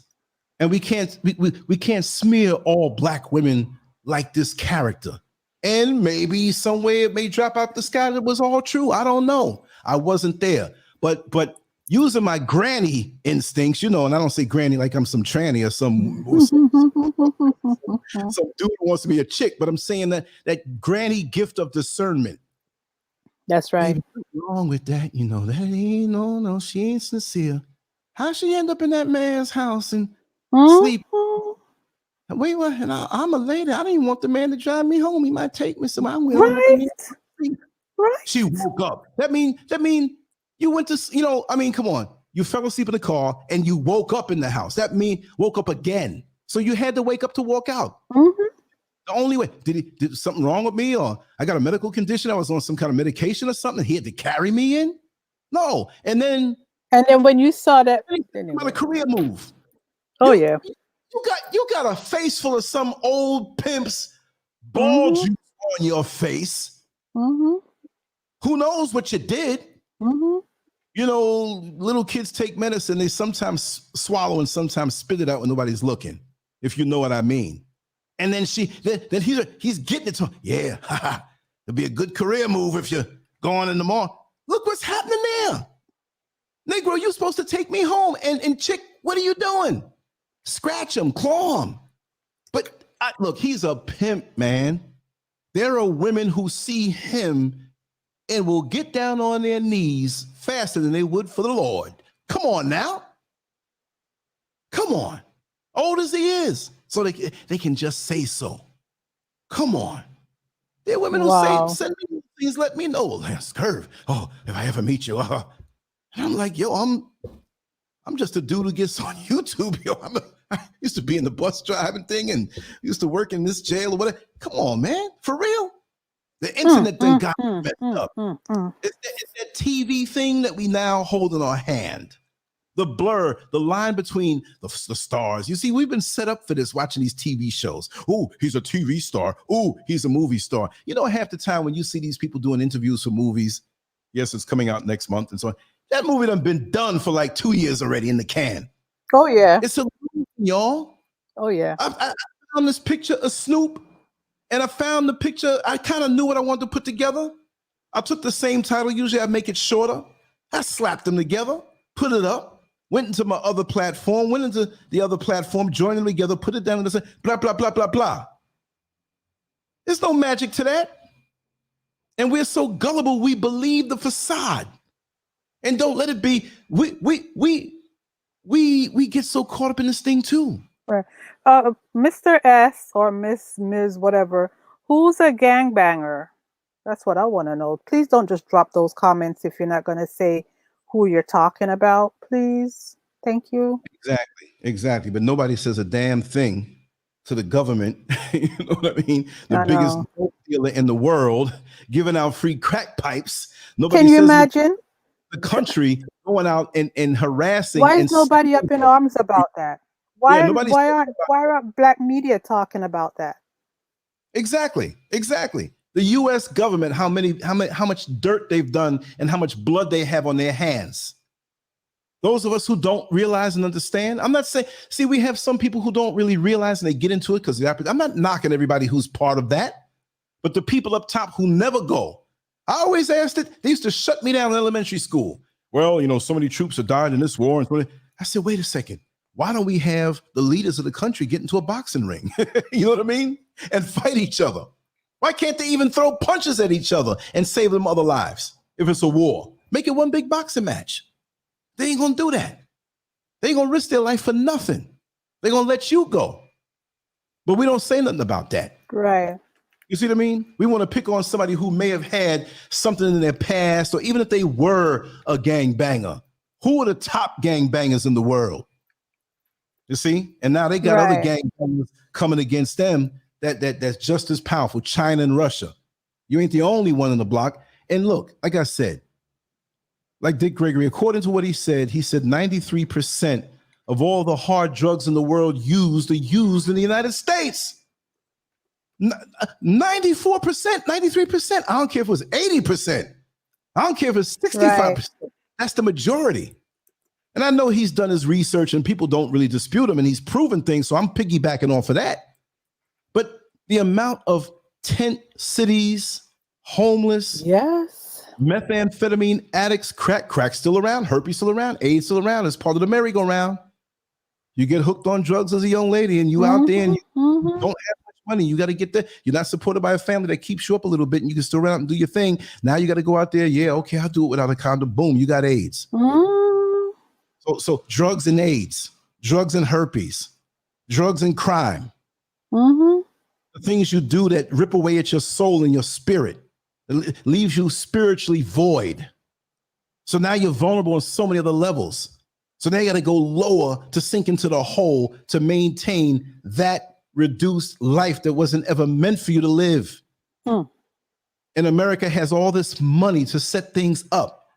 S1: and we can't smear all black women like this character. And maybe some way it may drop out the sky that was all true. I don't know. I wasn't there. But using my granny instincts, and I don't say granny like I'm some tranny or some dude who wants to be a chick, but I'm saying that granny gift of discernment.
S2: That's right.
S1: What's wrong with that? That ain't no, she ain't sincere. How she end up in that man's house and sleep? Wait, what? And I'm a lady. I didn't want the man to drive me home. He might take me somewhere. I'm willing to right. She woke up. That mean you went to, come on. You fell asleep in the car and you woke up in the house. That mean woke up again. So you had to wake up to walk out. The only way. Did something wrong with me, or I got a medical condition? I was on some kind of medication or something. He had to carry me in? No. And then
S2: when you saw that,
S1: a career move.
S2: Oh, yeah.
S1: You got a face full of some old pimp's ball juice on your face. Who knows what you did? Little kids take medicine. They sometimes swallow and sometimes spit it out when nobody's looking, if you know what I mean. And then then he's getting it to, it'll be a good career move if you're going in the mall. Look what's happening there. Negro, you're supposed to take me home. And chick, what are you doing? Scratch him, claw him. But look, he's a pimp, man. There are women who see him and will get down on their knees faster than they would for the Lord. Come on now. Come on. Old as he is. So they can just say so. Come on. There are women who say, send me, please let me know. Lance Curve. Oh, if I ever meet you. And I'm like, I'm just a dude who gets on YouTube. I used to be in the bus driving thing and used to work in this jail or whatever. Come on, man. For real? The internet thing got messed up. It's that TV thing that we now hold in our hand. The blur, the line between the stars. You see, we've been set up for this watching these TV shows. Oh, he's a TV star. Oh, he's a movie star. Half the time when you see these people doing interviews for movies, yes, it's coming out next month and so on. That movie done been done for like 2 years already in the can.
S2: Oh, yeah.
S1: It's a y'all.
S2: Oh, yeah.
S1: I found this picture of Snoop, and I found the picture. I kind of knew what I wanted to put together. I took the same title. Usually I make it shorter. I slapped them together, put it up, went into my other platform, went into the other platform, joined them together, put it down, and said, blah, blah, blah, blah, blah. There's no magic to that. And we're so gullible, we believe the facade. And don't let it be. We get so caught up in this thing too.
S2: Right. Mr. S or Ms. whatever, who's a gangbanger? That's what I want to know. Please don't just drop those comments if you're not going to say who you're talking about, please. Thank you.
S1: Exactly. But nobody says a damn thing to the government. You know what I mean? The biggest dealer in the world giving out free crack pipes. Nobody
S2: Can you imagine?
S1: The country going out and harassing.
S2: Why is nobody up in arms about that? Why aren't black media talking about that?
S1: Exactly. The U.S. government, how much dirt they've done and how much blood they have on their hands. Those of us who don't realize and understand, I'm not saying, see, we have some people who don't really realize and they get into it because I'm not knocking everybody who's part of that, but the people up top who never go. I always asked it. They used to shut me down in elementary school. Well, so many troops have died in this war. And I said, wait a second. Why don't we have the leaders of the country get into a boxing ring? You know what I mean? And fight each other. Why can't they even throw punches at each other and save them other lives if it's a war? Make it one big boxing match. They ain't going to do that. They ain't going to risk their life for nothing. They're going to let you go. But we don't say nothing about that.
S2: Right.
S1: You see what I mean? We want to pick on somebody who may have had something in their past, or even if they were a gangbanger. Who are the top gangbangers in the world? You see? And now they got other gangbangers coming against them that's just as powerful, China and Russia. You ain't the only one on the block. And look, like I said, like Dick Gregory, according to what he said 93% of all the hard drugs in the world are used in the United States. 94%, 93%. I don't care if it was 80%. I don't care if it's 65%. Right. That's the majority. And I know he's done his research and people don't really dispute him and he's proven things. So I'm piggybacking off of that. But the amount of tent cities, homeless,
S2: yes,
S1: methamphetamine addicts, crack still around, herpes still around, AIDS still around. It's part of the merry-go-round. You get hooked on drugs as a young lady and you out there and you don't have much money. You got to get there. You're not supported by a family that keeps you up a little bit and you can still run out and do your thing. Now you got to go out there. Yeah, okay, I'll do it without a condom. Boom, you got AIDS. So drugs and AIDS, drugs and herpes, drugs and crime. The things you do that rip away at your soul and your spirit. It leaves you spiritually void. So now you're vulnerable on so many other levels. So now you got to go lower to sink into the hole to maintain that reduced life that wasn't ever meant for you to live. And America has all this money to set things up.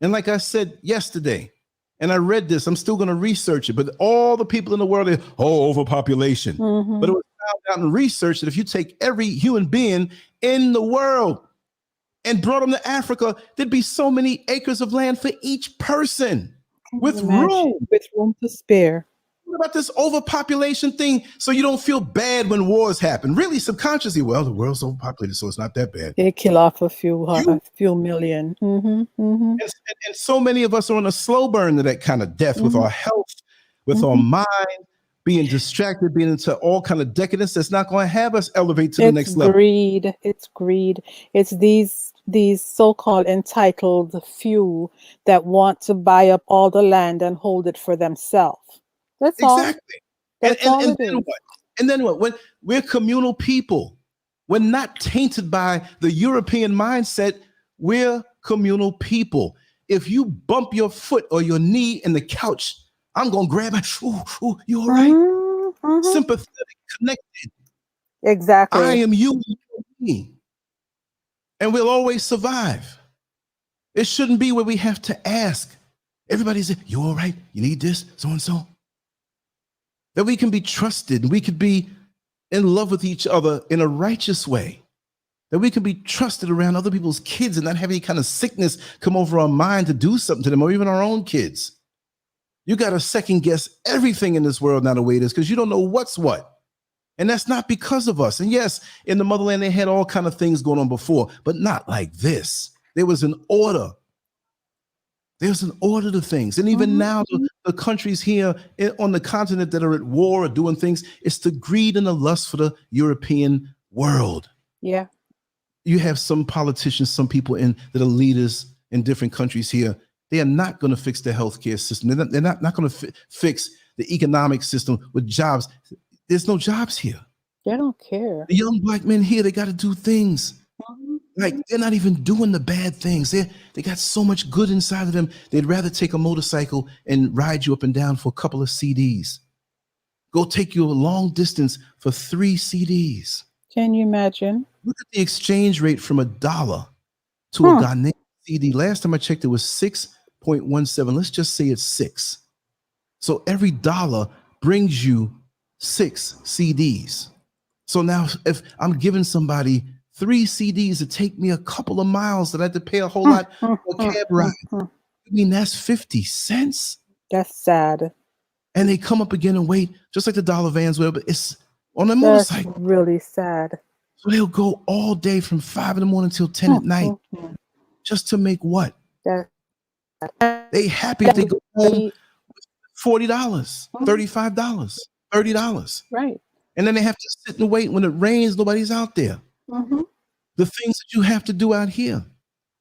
S1: And like I said yesterday, and I read this, I'm still going to research it, but all the people in the world are, overpopulation. But it was found out in research that if you take every human being in the world and brought them to Africa, there'd be so many acres of land for each person with room
S2: to spare.
S1: What about this overpopulation thing? So you don't feel bad when wars happen. Really subconsciously, well, the world's overpopulated, so it's not that bad.
S2: They kill off a few million.
S1: And so many of us are on a slow burn to that kind of death with our health, with our mind, being distracted, being into all kind of decadence that's not going to have us elevate to the next level.
S2: It's greed. It's these so-called entitled few that want to buy up all the land and hold it for themselves. That's
S1: exactly.
S2: all.
S1: And then what? And then what? When we're communal people, we're not tainted by the European mindset. We're communal people. If you bump your foot or your knee in the couch, I'm gonna grab it. Ooh, you all right? Sympathetic, connected.
S2: Exactly.
S1: I am you, me. And we'll always survive. It shouldn't be where we have to ask. Everybody's, you all right? You need this, so and so. That we can be trusted. We could be in love with each other in a righteous way. That we can be trusted around other people's kids and not have any kind of sickness come over our mind to do something to them or even our own kids. You got to second guess everything in this world now the way it is because you don't know what's what. And that's not because of us. And yes, in the motherland, they had all kind of things going on before, but not like this. There was an order. There's an order to things. And even now, the countries here on the continent that are at war or doing things, it's the greed and the lust for the European world.
S2: Yeah.
S1: You have some politicians, some people that are leaders in different countries here. They are not going to fix the healthcare system. They're not going to fix the economic system with jobs. There's no jobs here.
S2: They don't care.
S1: The young black men here, they got to do things. Like they're not even doing the bad things. They got so much good inside of them. They'd rather take a motorcycle and ride you up and down for a couple of CDs. Go take you a long distance for 3 CDs.
S2: Can you imagine?
S1: Look at the exchange rate from $1 to a Ghanaian CD. Last time I checked, it was 6.17. Let's just say it's 6. So every dollar brings you 6 CDs. So now if I'm giving somebody 3 CDs to take me a couple of miles that I had to pay a whole lot for a cab ride. I mean, that's 50 cents.
S2: That's sad.
S1: And they come up again and wait, just like the dollar vans, whatever. It's on a motorcycle.
S2: That's really sad.
S1: So they'll go all day from 5 in the morning till 10 at night, just to make what? They happy if they go home with $40, $35, $30.
S2: Right.
S1: And then they have to sit and wait. When it rains, nobody's out there. The things that you have to do out here.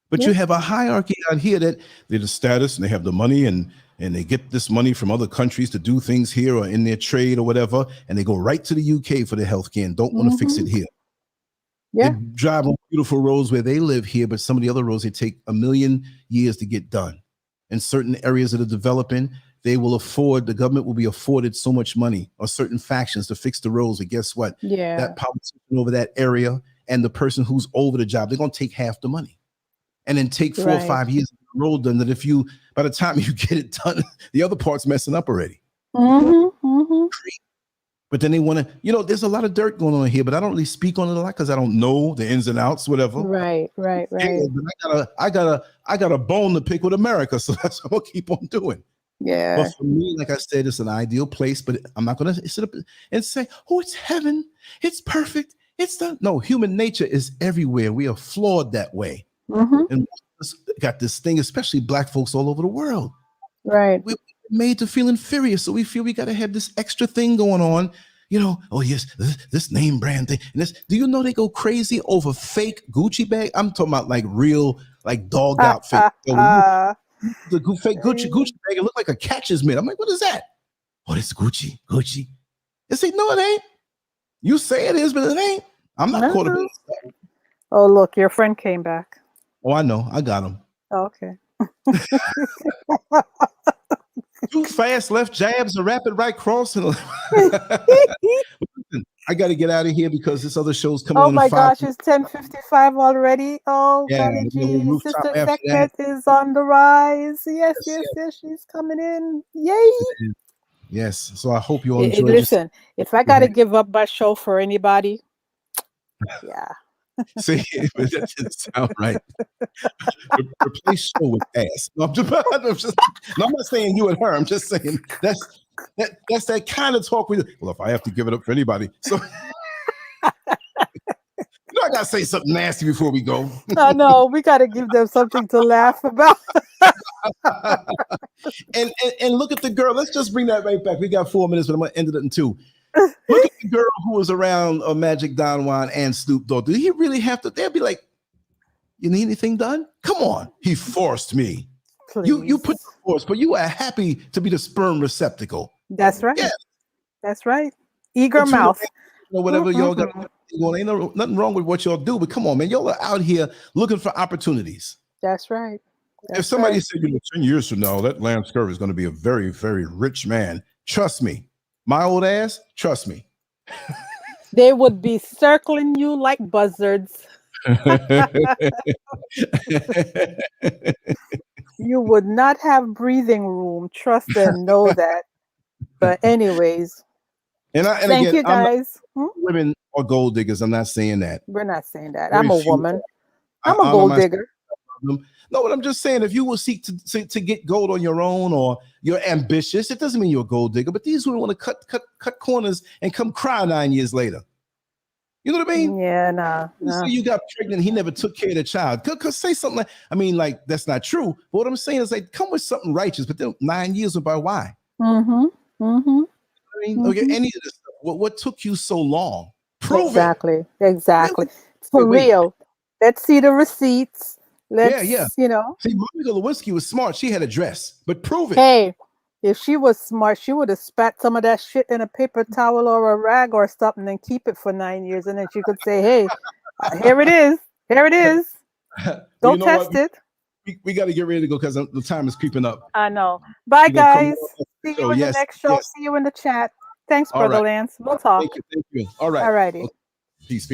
S1: But you have a hierarchy out here that they're the status and they have the money and they get this money from other countries to do things here or in their trade or whatever. And they go right to the UK for their healthcare and don't want to fix it here.
S2: Yeah.
S1: They drive on beautiful roads where they live here, but some of the other roads, they take 1,000,000 years to get done. In certain areas that are developing, the government will be afforded so much money or certain factions to fix the roads. And guess what?
S2: Yeah.
S1: That politician over that area and the person who's over the job, they're going to take half the money and then take 4 or 5 years to roll done. That if you, by the time you get it done, the other part's messing up already. But then they want to, you know, there's a lot of dirt going on here, but I don't really speak on it a lot because I don't know the ins and outs, whatever.
S2: Right.
S1: Yeah, but I got a bone to pick with America, so that's what I'll keep on doing.
S2: Yeah.
S1: But for me, like I said, it's an ideal place, but I'm not going to sit up and say, oh, it's heaven. It's perfect. It's done. No, human nature is everywhere. We are flawed that way. And got this thing, especially Black folks all over the world.
S2: Right.
S1: We're made to feel inferior. So we feel we got to have this extra thing going on. You know, oh, yes, this name brand thing. And this, do you know they go crazy over fake Gucci bag? I'm talking about like real, like dogged out fake. The fake Gucci bag, it looked like a catcher's mitt. I'm like, what is that? Oh, it's Gucci. They say, no, it ain't. You say it is, but it ain't. I'm not caught up in that.
S2: Oh, look, your friend came back.
S1: Oh, I know. I got him.
S2: Oh, okay.
S1: Too fast left jabs, a rapid right cross. And I got to get out of here because this other show's coming on.
S2: Oh my gosh, it's 10:55 already. Oh, golly gee, Sister Secret is on the rise. Yes, she's coming in. Yay!
S1: Yes, so I hope you all enjoy.
S2: Listen, if I got to give up my show for anybody, yeah.
S1: See, that didn't sound right. Replace show with ass. No, I'm not saying you and her. I'm just saying that's that kind of talk we do. Well, if I have to give it up for anybody, so I gotta say something nasty before we go.
S2: I know we gotta give them something to laugh about.
S1: and look at the girl. Let's just bring that right back. We got 4 minutes, but I'm gonna end it in 2. Look at the girl who was around Magic Don Juan and Snoop Dogg. Did he really have to? They'd be like, "You need anything done? Come on." He forced me. Please. You put the force, but you are happy to be the sperm receptacle.
S2: That's right. Yeah. That's right. Eager mouth.
S1: Whatever y'all got going. Ain't nothing wrong with what y'all do, but come on, man. Y'all are out here looking for opportunities.
S2: That's right.
S1: If somebody said, 10 years from now, that Lance Curve is going to be a very, very rich man, trust me. My old ass, trust me.
S2: They would be circling you like buzzards. You would not have breathing room. Trust and know that. But anyways, thank you guys.
S1: Women are gold diggers. I'm not saying that.
S2: We're not saying that. I'm a woman. I'm a gold digger.
S1: No, but I'm just saying, if you will seek to get gold on your own, or you're ambitious, it doesn't mean you're a gold digger. But these women want to cut corners and come cry 9 years later. You know what I mean?
S2: Yeah, nah.
S1: So you got pregnant, he never took care of the child. Cause say something like, that's not true. But what I'm saying is, like, come with something righteous. But then 9 years went by. Why? I mean, okay, any of this stuff. What took you so long? Prove it.
S2: Exactly. For real. Let's see the receipts. You know.
S1: See, Monica Lewinsky was smart. She had a dress, but prove it.
S2: Hey, if she was smart, she would have spat some of that shit in a paper towel or a rag or something and keep it for 9 years. And then she could say, hey, here it is. Here it is. Don't test it.
S1: We got to get ready to go because the time is creeping up.
S2: I know. Bye, guys. See you in the next show. See you in the chat. Thanks, Brother Lance. We'll talk.
S1: Thank you. All right.
S2: All righty.
S1: Okay. Peace.